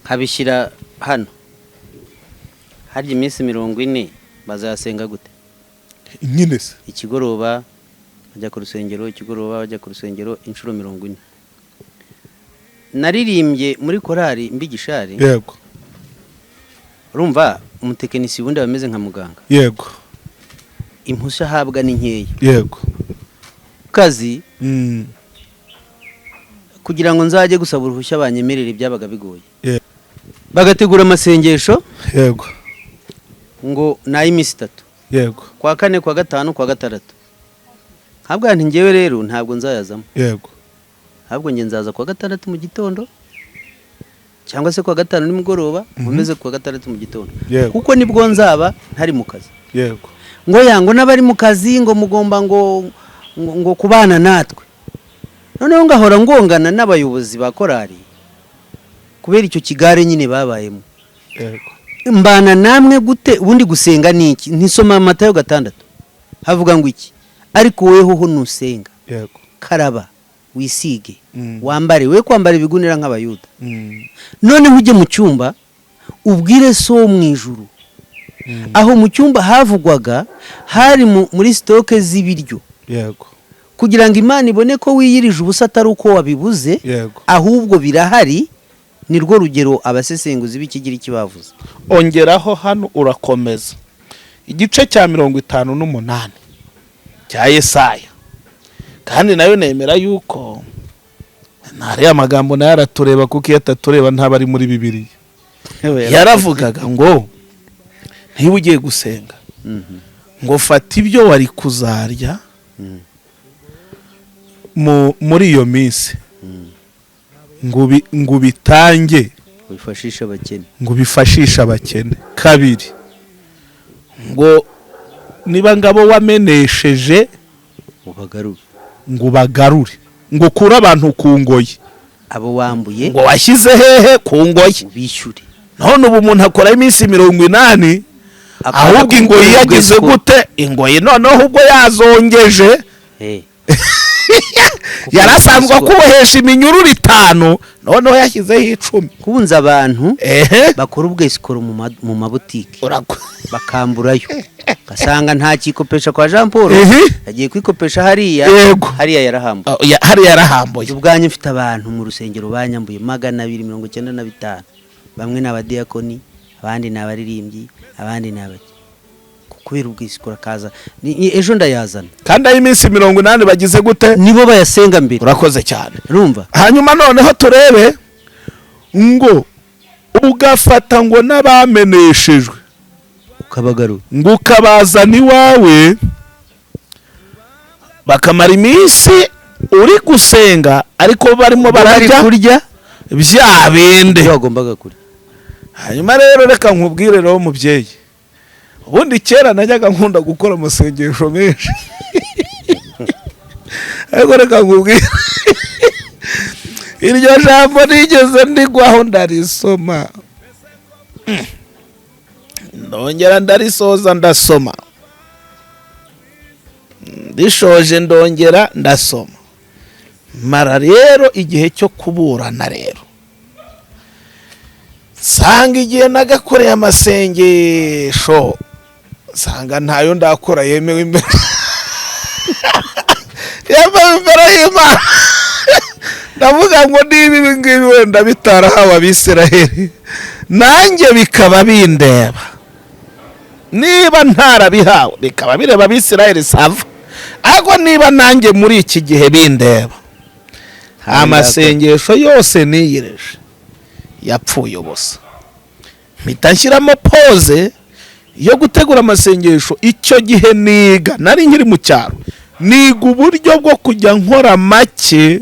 nkabishyira hano, hari iminsi 40 bazasenga gute? Nyine se ikigoroba bajya ku rusengero, ikigoroba bajya ku rusengero inshuro 40. Naririmbye muri korali Mbigishari. Yego. Urumva umutekinisi wundi bameze nka muganga. Yego. Impusha habwa ni nkeya. Yego. Kazi kugira ngo nzaje gusaba uruhushya banyemerere byabaga bigoye. Yego. Bagategura amasengesho. Yego. Ngo nayi iminsi 3. Yego. Kwa 4, kwa 5, kwa 6. Habwa nti ngewe rero ntabwo nzayazamo. Yego. Habwo nge nzaza kwa 6 mu gitondo cyangwa se kwa 5 nimugoroba, umeze kwa 6 mu gitondo. Kuko nibwo nzaba ntari mu kazi. Yego. Ngo yango nabari mu kazi ngo mugomba ngo kubana natwe. Noneho ngahora ngongana n'abayobozi ba korali kubera icyo kigare nyine babayemo. Yego. Mbana namwe gute? Ubundi gusenga niki? Ntisoma Matayo 6 havuga ngo iki? Ariko weho ho nusenga. Yego. Karaba wisige wambare, we kwambara ibigunira nk'abayuda. Mm. None uje mu cyumba ubwire so mu ijuru aho mu cyumba havugwaga hari muri stoke z'ibiryo yego kugira ngo Imana ibone ko wiyirije ubusa atari uko wabibuze yego ahubwo birahari ni rwo rugero abasesenguzi b'ikigira kibavuze. ongeraho hano urakomeza igice cya 58 cya Yesaya kandi nayo nemera yuko ntari amagambo nayo aratureba kuko iyo atatureba ntaba ari muri Bibiliya. Yaravugaga ngo ntiba ugiye gusenga ngo fata ibyo wari kuzarya muri iyo minsi ngo bitange ngo bifashishe abakene. Kabiri ngo niba ngabo wamenesheje ngo bagarure ngo kura abantu ku ngoyi abo wambuye ngo washyize hehe ku ngoyi bishyure. none ubu umuntu akora iminsi 80 ahubwo ingoyi yagize gute ingoyi noneho ubwo yazongeje yarasanzwe kubohesha iminyururu 5 noneho yashyizeho 10 kubunza abantu bakora ubwesikoro mu mabutike bakamburayo gasanga nta kikopesha kwa Jean Paul yagiye kwikopesha hariya yarahambuye ubwanye mfite abantu mu rusengero banyambuye 295 bamwe n'abadiakoni abandi n'abaririmbyi abandi n'abaki kubera ubwisikora kaza ni ejo ndayazana kandi ayi minsi 80 bagize gute nibo bayasenga mbere. Urakoze cyane urumva hanyuma noneho turebe ngo ugafata ngo n'abameneshejwe ukabagaru ngo ukabazana iwawe bakamara iminsi uri gusenga ariko barimo bararya kurya bya bende bagombaga kurya. hanyuma rero reka nkubwire rero mubyeyi ubundi kera najyaga nkunda gukora amasengesho menshi ariko reka nkubwire iryo jambo nigeze ndigwaho ndarisoma ndongera ndarisoza ndasoma ndishoje ndongera ndasoma mara rero igihe cyo kuburana rero sanga igihe nagakoreye amasengesho sanga ntayo ndakora yemewe imbere y'Imana ndavuga ngo niba ibi ngibi wenda bitarahawe Abisiraheli nanjye bikaba bindeba niba ntarabihawe bikaba bireba Abisiraheli sava ariko niba nanjye muri iki gihe bindeba amasengesho yose niyireje yapfuye ubusa mpita nshyiramo pause yo gutegura amasengesho. Icyo gihe niga nari nkiri mu cyaro niga uburyo bwo kujya nkora make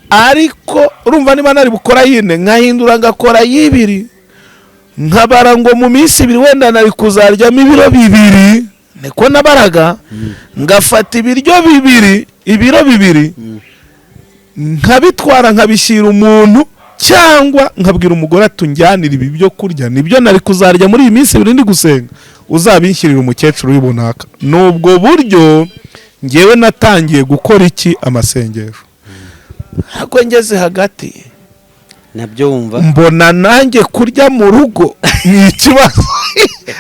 ariko urumva niba nari bukora yine nkahindura ngakora y'ibiri nkabara ngo mu minsi 2 wenda nari kuzaryamo ibiro 2 niko nabaraga ngafata ibiryo 2 ibiro 2 nkabitwara nkabishyira umuntu cyangwa nkabwira umugore atunjyanira ibi byo kurya nibyo nari kuzarya muri iyi minsi 2 ndi gusenga uzabinshyirira umukecuru w'ibunaka. Nubwo buryo ngewe natangiye gukora iki amasengesho hako ngeze hagati nabyo wumva mbona nanjye kurya mu rugo ni ikibazo.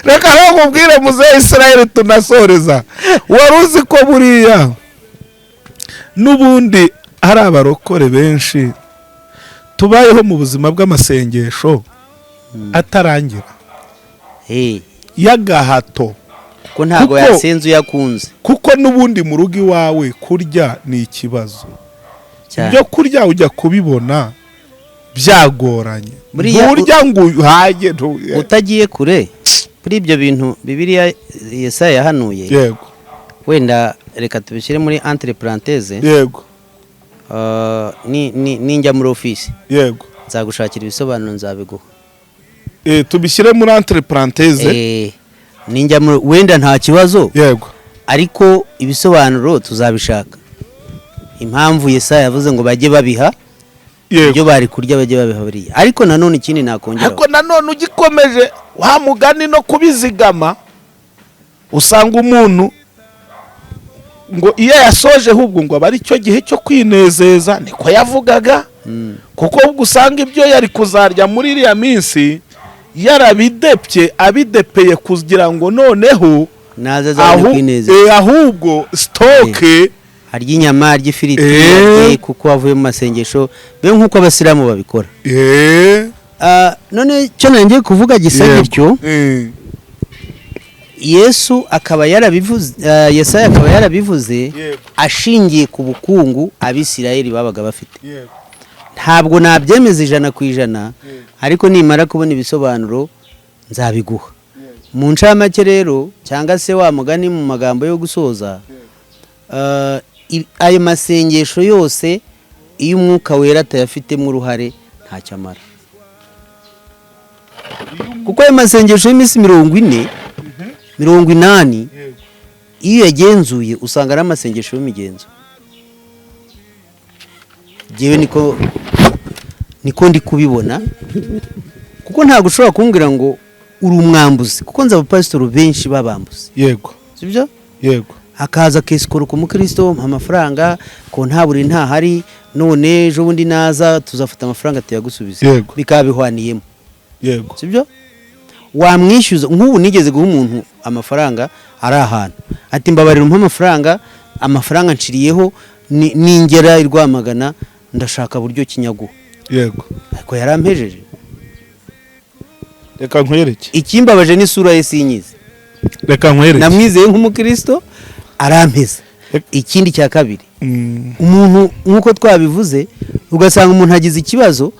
Reka rero nkubwire muzehe Israel tunasoreza waruzi ko buriya nubundi hari abarokore benshi tubayeho mu buzima bw'amasengesho atarangira yagahato ko ntago yasenze yakunze kuko nubundi mu rugo iwawe kurya ni ikibazo byo kurya ujya kubibona byagoranye burya ngo uhage utagiye kure kuri ibyo bintu Bibiliya Yesaya yahanuye yego wenda reka tubishyire muri entre parenthèse yego ninjya muri office yego nzagushakira ibisobanuro nzabiguha tubishyire muri entre parenthèse ninjya wenda nta kibazo yego ariko ibisobanuro tuzabishaka impamvu Yesaya yavuze ngo bajye babiha ibyo bari kurya bajye babiha buriya ariko nanone ikindi nakongera ariko nanone ugikomeje wa mugani no kubizigama usanga umuntu ngo iyo yasoje ahubwo ngo abari cyo gihe cyo kwinezeza niko yavugaga kuko ubwo usanga ibyo yari kuzarya muri iriya minsi yarabidepye abidepeye kugira ngo noneho naza azabone kwineza ahubwo stoke harya inyama harya ifiriti kuko avuye mu masengesho be nk'uko abasilamu babikora none cyo nangiye kuvuga gisa gityo Yesu akaba yarabivuze Yesaya akaba yarabivuze ashingiye ku bukungu abisirayeli babaga bafite ntabwo nabyemeza 100% ariko nimara kubona ibisobanuro nzabiguha mu ncamake rero cyangwa se wa mugani mu magambo yo gusoza ayo masengesho yose iyo umwuka wera atayafitemo uruhare ntacyo amara kuko ayo masengesho y'iminsi 40 80 iyo yagenzuye usanga ari amasengesho y'imigenzo jewe niko ndi kubibona kuko ntabwo ushobora kumbwira ngo uri umwambuzi kuko nza abapasitoro benshi babambuzi yego sibyo yego akaza kesikoro ku mukristo amafaranga ko ntaburi ntahari none ejo bundi naza tuzafata amafaranga tuyagusubiza bikaba bihwaniyemo yego sibyo wamwishyuza nk'ubu nigeze guha umuntu amafaranga ari ahantu ati mbabarira umpa amafaranga nciriyeho ningera irwamagana ndashaka buryo kinyagu yego ariko yarampejeje reka nkwereke ikimbabaje n'isura ye sinyize reka nkwereke namwizeye nk'umukristo arampeza ikindi cya kabiri umuntu nkuko twabivuze ugasanga umuntu agize ikibazo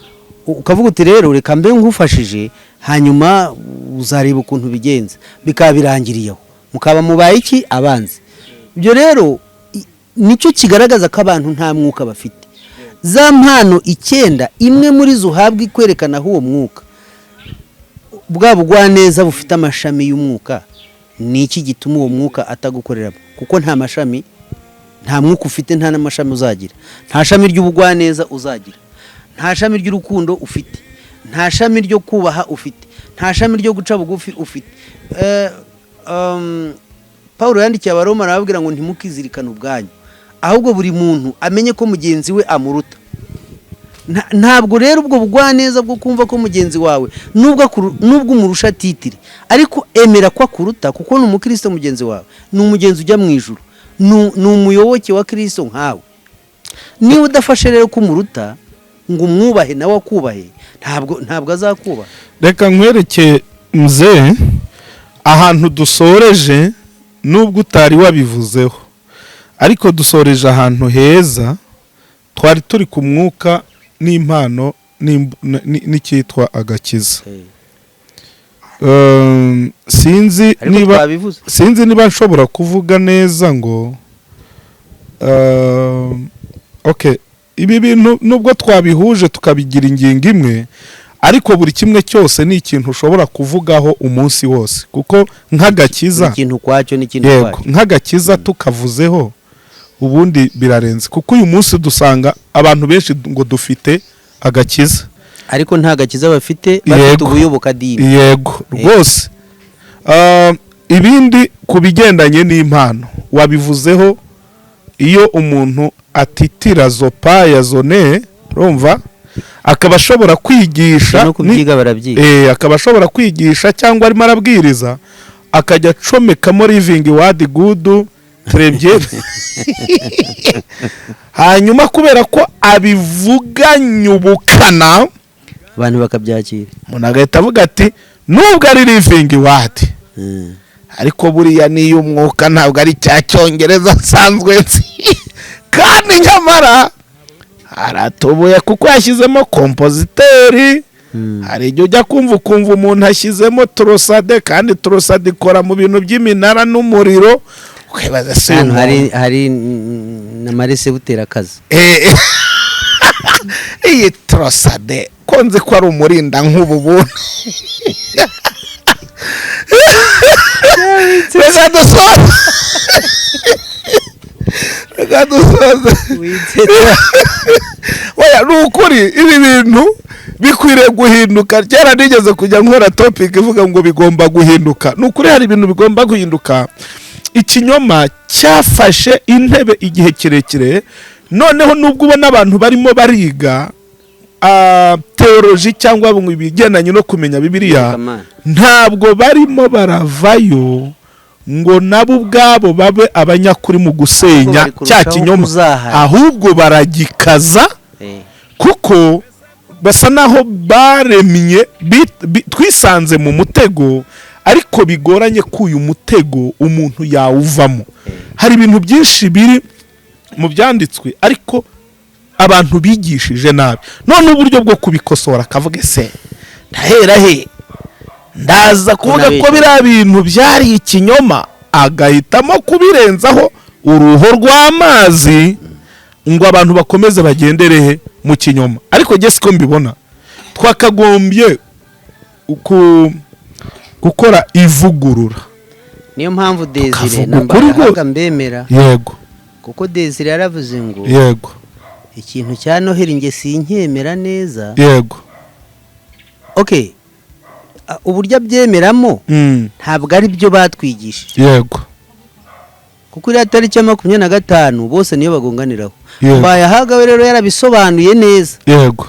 ukavuga uti rero reka mbe nkufashije hanyuma uzareba ukuntu bigenza bikaba birangiriyeho mukaba mubaye iki abanzi ibyo rero nicyo kigaragaza ko abantu nta mwuka bafite za mpano 9 imwe muri zo uhabwa ikwerekana aho uwo mwuka bwa bugwaneza bufite amashami y'umwuka ni iki gituma uwo mwuka atagukorera kuko nta mashami nta mwuka ufite nta n'amashami uzagira nta shami ry'ubugwaneza uzagira nta shami ry'urukundo ufite nta shami ryo kubaha ufite nta shami ryo guca bugufi ufite Paulo yandikiye abaroma arababwira ngo ntimukizirikane ubwanyu ahubwo buri muntu amenye ko mugenzi we amuruta ntabwo rero ubwo bugwaneza bwo kumva ko mugenzi wawe nubwo umurusha titiri ariko emera ko akuruta kuko ni umukristo mugenzi wawe ni umugenzi ujya mu ijuru ni umuyoboke wa Kristo nkawe niba udafashe rero ko umuruta ngo umwubahe nawe akubahe ntabwo azakubaha reka nkwereke mzee ahantu dusoreje nubwo utari wabivuzeho ariko dusoreje ahantu heza twari turi ku mwuka n'impano n'icyitwa agakiza sinzi niba nshobora kuvuga neza ngo okay ibi bintu nubwo twabihuje tukabigira ingingo imwe ariko buri kimwe cyose ni ikintu ushobora kuvugaho umunsi wose kuko nk'agakiza ikintu kwacyo n'ikintu kwacyo nk'agakiza tukavuzeho ubundi birarenze kuko uyu munsi dusanga abantu benshi ngo dufite agakiza ariko nta gakiza bafite ubuyoboka dini yego rwose ibindi kubigendanye n'impano wabivuzeho iyo umuntu atitira zopaya zone urumva akaba ashobora kwigisha no kubyiga barabyiga akaba ashobora kwigisha cyangwa arimo arabwiriza akajya acomekamo living word good trebye hanyuma kubera ko abivuganye ubukana abantu bakabyakira umuntu agahita avuga ati nubwo ari living word ariko buriya niyo umwuka ntabwo ari cya cyongereza nsanzwe kandi nyamara aratubuye kuko yashyizemo kompoziteri hari igihe ujya kumva umuntu ashyizemo torosade kandi torosade ikora mu bintu by'iminara n'umuriro ukibaza se hari na marise butera akazi iyi torosade konze ko ari umurinda nk'ubu buntu reka dusoze oya nukuri ibi bintu bikwiriye guhinduka cyera nigeze kujya nkora topic ivuga ngo bigomba guhinduka nukuri hari ibintu bigomba guhinduka ikinyoma cyafashe intebe igihe kirekire noneho nubwo ubona abantu barimo bariga teoloji cyangwa ibigendanye no kumenya Bibiliya, ntabwo barimo baravayo ngo nabo ubwabo babe abanyakuri mu gusenya cya kinyoma, ahubwo baragikaza kuko basa naho baremye twisanze mu mutego, ariko bigoranye ko uyu mutego umuntu yawuvamo. Hari ibintu byinshi biri mu byanditswe ariko abantu bigishije nabi, none uburyo bwo kubikosora akavuga se ndahera he, ndaza kuvuga ko biriya bintu byari ikinyoma, agahitamo kubirenzaho uruho rw'amazi ngo abantu bakomeze bagendere he mu kinyoma. Ariko jye siko mbibona, twakagombye gukora ivugurura. Niyo mpamvu Desire nambaga mbemera, yego, kuko Desire yaravuze ngo yego ikintu cya Noheli nge sinkemera neza, yego, okay, uburyo abyemeramo ntabwo ari byo batwigishije, yego, kuko iriya tariki ya 25 bose niyo bagonganiraho. Bayahagawe rero yarabisobanuye neza, yego,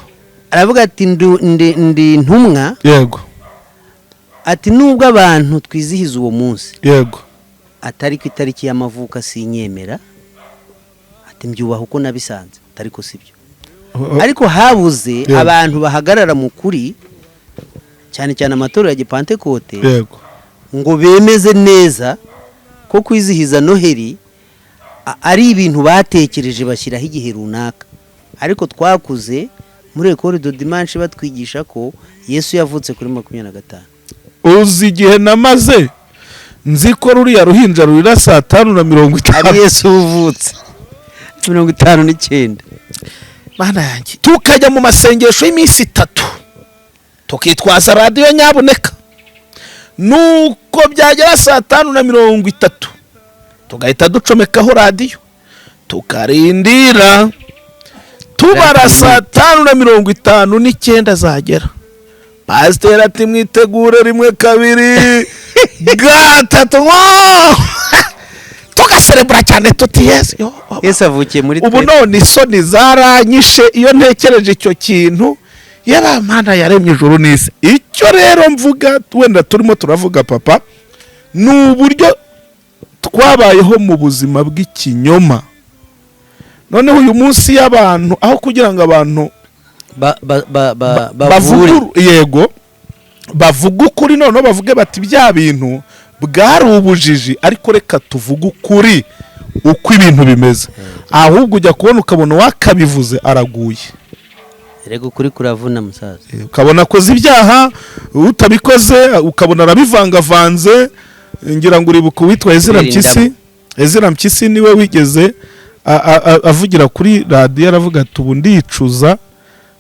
aravuga ati ndi ntumwa, yego, ati nubwo abantu twizihiza uwo munsi, yego, atari ku itariki y'amavuka sinyemera, ati mbyubaha uko nabisanze, ariko sibyo. Ariko habuze abantu bahagarara mu kuri, cyane cyane amatorero ya Gipantekote, yego, ngo bemeze neza ko kwizihiza Noheli ari ibintu batekereje bashyiraho igihe runaka. Ariko twakuze muri Ecole de Dimanche batwigisha ko Yesu yavutse kuri 25. Uzi igihe namaze nzi ko ruriya ruhinja rurira 5:50 ari Yesu uvutse 59. Mana yanjye, tukajya mu masengesho y'iminsi 3 tukitwaza radio nyabuneka, nuko byagera 5:30 tugahita ducomekaho radio tukarindira tubara 5:59 zagera, pasiteri ati mwitegure 1 2 3 tugaserebura cyane tuti Yesu avukiye muri twe. Ubu none isoni zaranyishe iyo ntekereje icyo kintu, yaba Mana yaremye ijuru n'isi. Icyo rero mvuga, wenda turimo turavuga papa, ni uburyo twabayeho mu buzima bw'ikinyoma. Noneho uyu munsi y'abantu, aho kugira ngo abantu yego bavuga ukuri, noneho bavuge bati bya bintu bwari ubujiji, ariko reka tuvuge ukuri uko ibintu bimeze. Ahubwo ujya kubona ukabona wakabivuze araguye. Rego kuri kuravuna musaza, ukabona koze ibyaha, utabikoze ukabona arabivangavanze. Ngira ngo uribuka witwa Ezra Mpyisi niwe wigeze avugira kuri radio, aravuga ati ubu ndicuza,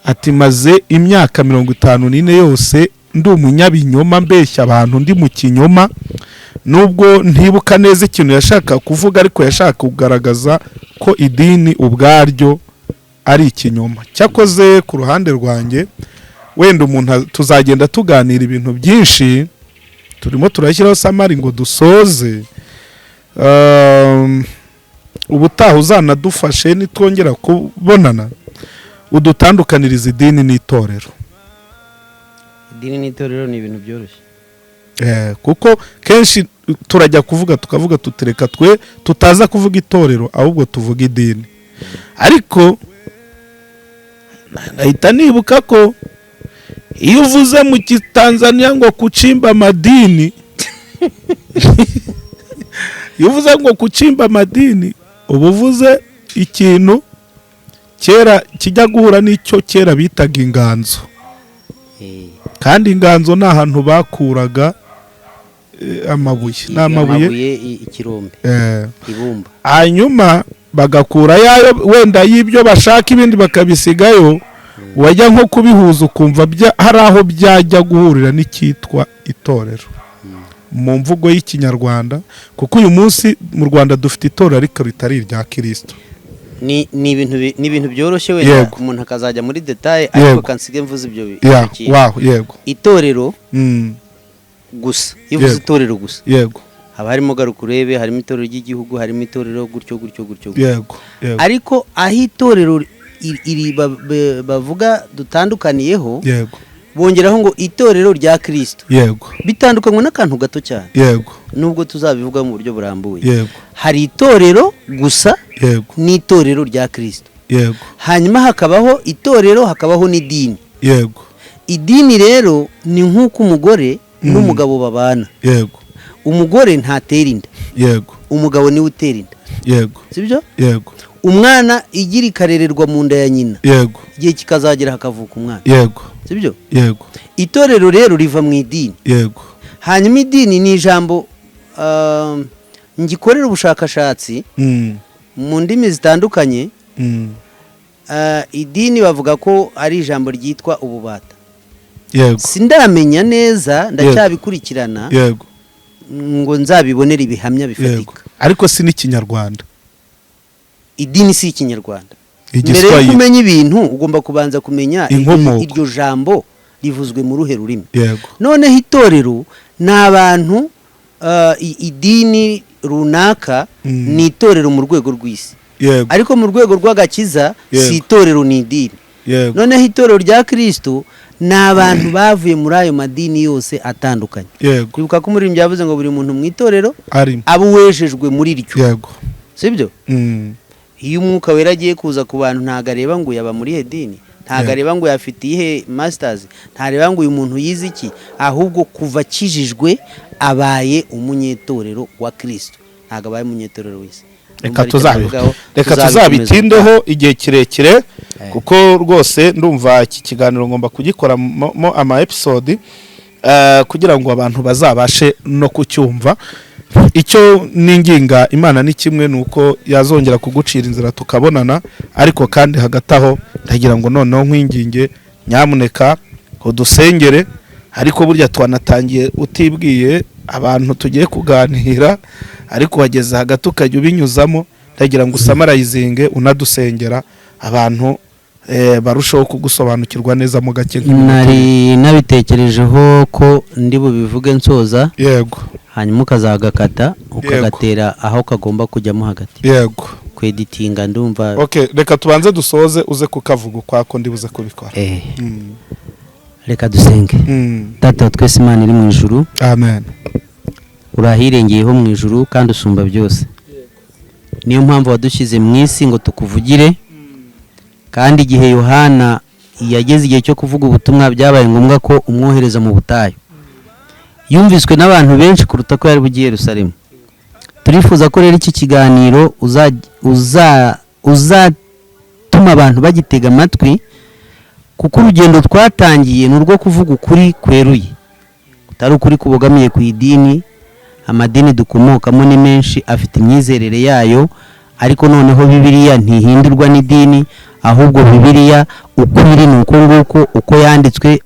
ati maze imyaka 54 yose ndi umunyabinyoma, mbeshya abantu ndi mu kinyoma. Nubwo ntibuka neza ikintu yashaka kuvuga, ariko yashaka kugaragaza ko idini ubwaryo ari ikinyoma. Cyakoze ku ruhande rwanjye, wenda umuntu tuzagenda tuganira ibintu byinshi, turimo turashyiraho samari ngo dusoze. Ubutaha uzanadufashe nitwongera kubonana, udutandukaniriza idini n'itorero. Idini n'itorero ni ibintu byoroshye, kuko kenshi turajya kuvuga tukavuga tutereka twe tutaza kuvuga itorero, ahubwo tuvuga idini. Ariko nahita nibuka ko iyo uvuze mu Tanzania ngo kuchimba madini iyo uvuze ngo kuchimba madini, ubuvuze ikintu kera kijya guhura n'icyo kera bitaga inganzo. Kandi inganzo ni ahantu bakuraga amabuye, n'amabuye ikirombe, ibumba, hanyuma bagakura yayo wenda y'ibyo bashaka, ibindi bakabisigayo. Wajya nko kubihuza ukumva hari aho byajya guhurira n'icyitwa itorero mu mvugo y'ikinyarwanda, kuko uyu munsi mu Rwanda dufite itorero ariko ritari irya Kristo. Ni ibintu byoroshye, wenda umuntu akazajya muri detail, ariko kansige mvuze ibyo yego. Itorero gusa, ivuze itorero gusa, yego, haba harimo garukurebe, harimo itorero ry'igihugu, harimo itorero gutyo. Yego. Ariko aho itorero iri bavuga dutandukaniyeho yego bongeraho ngo itorero rya Kristo yego bitandukanywe n'akantu gato cyane yego nubwo tuzabivuga mu buryo burambuye yego hari itorero gusa yego n'itorero rya Kristo yego hanyuma hakabaho itorero hakabaho n'idini yego idini rero ni nk'uko umugore n'umugabo babana yego umugore ntatera inda yego umugabo niwe utera inda yego sibyo yego umwana igira ikarererwa mu nda ya nyina yego igihe kikazagera hakavuka umwana yego sibyo yego itorero rero riva mu idini yego hanyuma idini ni ijambo ngikorera ubushakashatsi mu ndimi zitandukanye idini bavuga ko ari ijambo ryitwa ububata yego sindamenya neza ndacyabikurikirana yego ngo nzabibonera ibihamya bifatika ariko si n'ikinyarwanda idini si ikinyarwanda mbere igiswahili yo kumenya ibintu ugomba kubanza kumenya Inkomoko. iryo jambo rivuzwe mu ruhe rurimi yego noneho itorero ni abantu idini runaka ni itorero mu rwego rw'isi yego ariko mu rwego rw'agakiza si itorero ni idini yego noneho itorero rya Kristo ni abantu bavuye muri ayo madini yose atandukanye yego kwibuka ko umuririmbyi yavuze ngo buri muntu mu itorero arimo abo wejejwe muri ryo yego sibyo iyo umwuka wera agiye kuza ku bantu ntago areba ngo yaba muri idini ntago areba ngo yafite ihe masters ntareba ngo uyu muntu yize iki ahubwo kuva kijijwe abaye umunyetorero wa Kristo ntago abaye umunyetorero wese reka tuzabitindeho igihe kirekire kuko rwose ndumva iki kiganiro ngomba kugikoramo ama episode kugira ngo abantu bazabashe no kucyumva icyo ninginga Imana ni kimwe nuko yazongera kugucira inzira tukabonana ariko kandi hagataho ndagira ngo noneho nkwinginge nyamuneka udusengere ariko burya twanatangiye utibwiye abantu tugiye kuganira ariko wageze hagati ukajya ubinyuzamo ndagira ngo usamarayizinge unadusengera abantu barushaho kugusobanukirwa neza mu gake nari nabitekerejeho ko ndi bubivuge nsoza yego hanyuma ukazagakata ukagatera aho kagomba kujyamo hagati yego kweditinga ndumva okay reka tubanze dusoze uze kukavuga kwako ndibuze kubikora reka dusenge data twese Imana iri mu ijuru amen urahirengeyeho mu ijuru kandi usumba byose niyo mpamvu wadushyize mu isi ngo tukuvugire kandi igihe Yohana yageze igihe cyo kuvuga ubutumwa byabaye ngombwa ko umwohereza mu butayu yumviswe n'abantu benshi kuruta ko yari bugiye Yerusalemu turifuza ko rero iki kiganiro uzatuma abantu bagitega amatwi kuko urugendo twatangiye ni urwo kuvuga ukuri kweruye utari ukuri kubogamiye ku idini amadini dukomokamo ni menshi afite imyizerere yayo ariko noneho Bibiliya ntihindurwa n'idini ahubwo Bibiliya uko iri nuko nguko uko yanditswe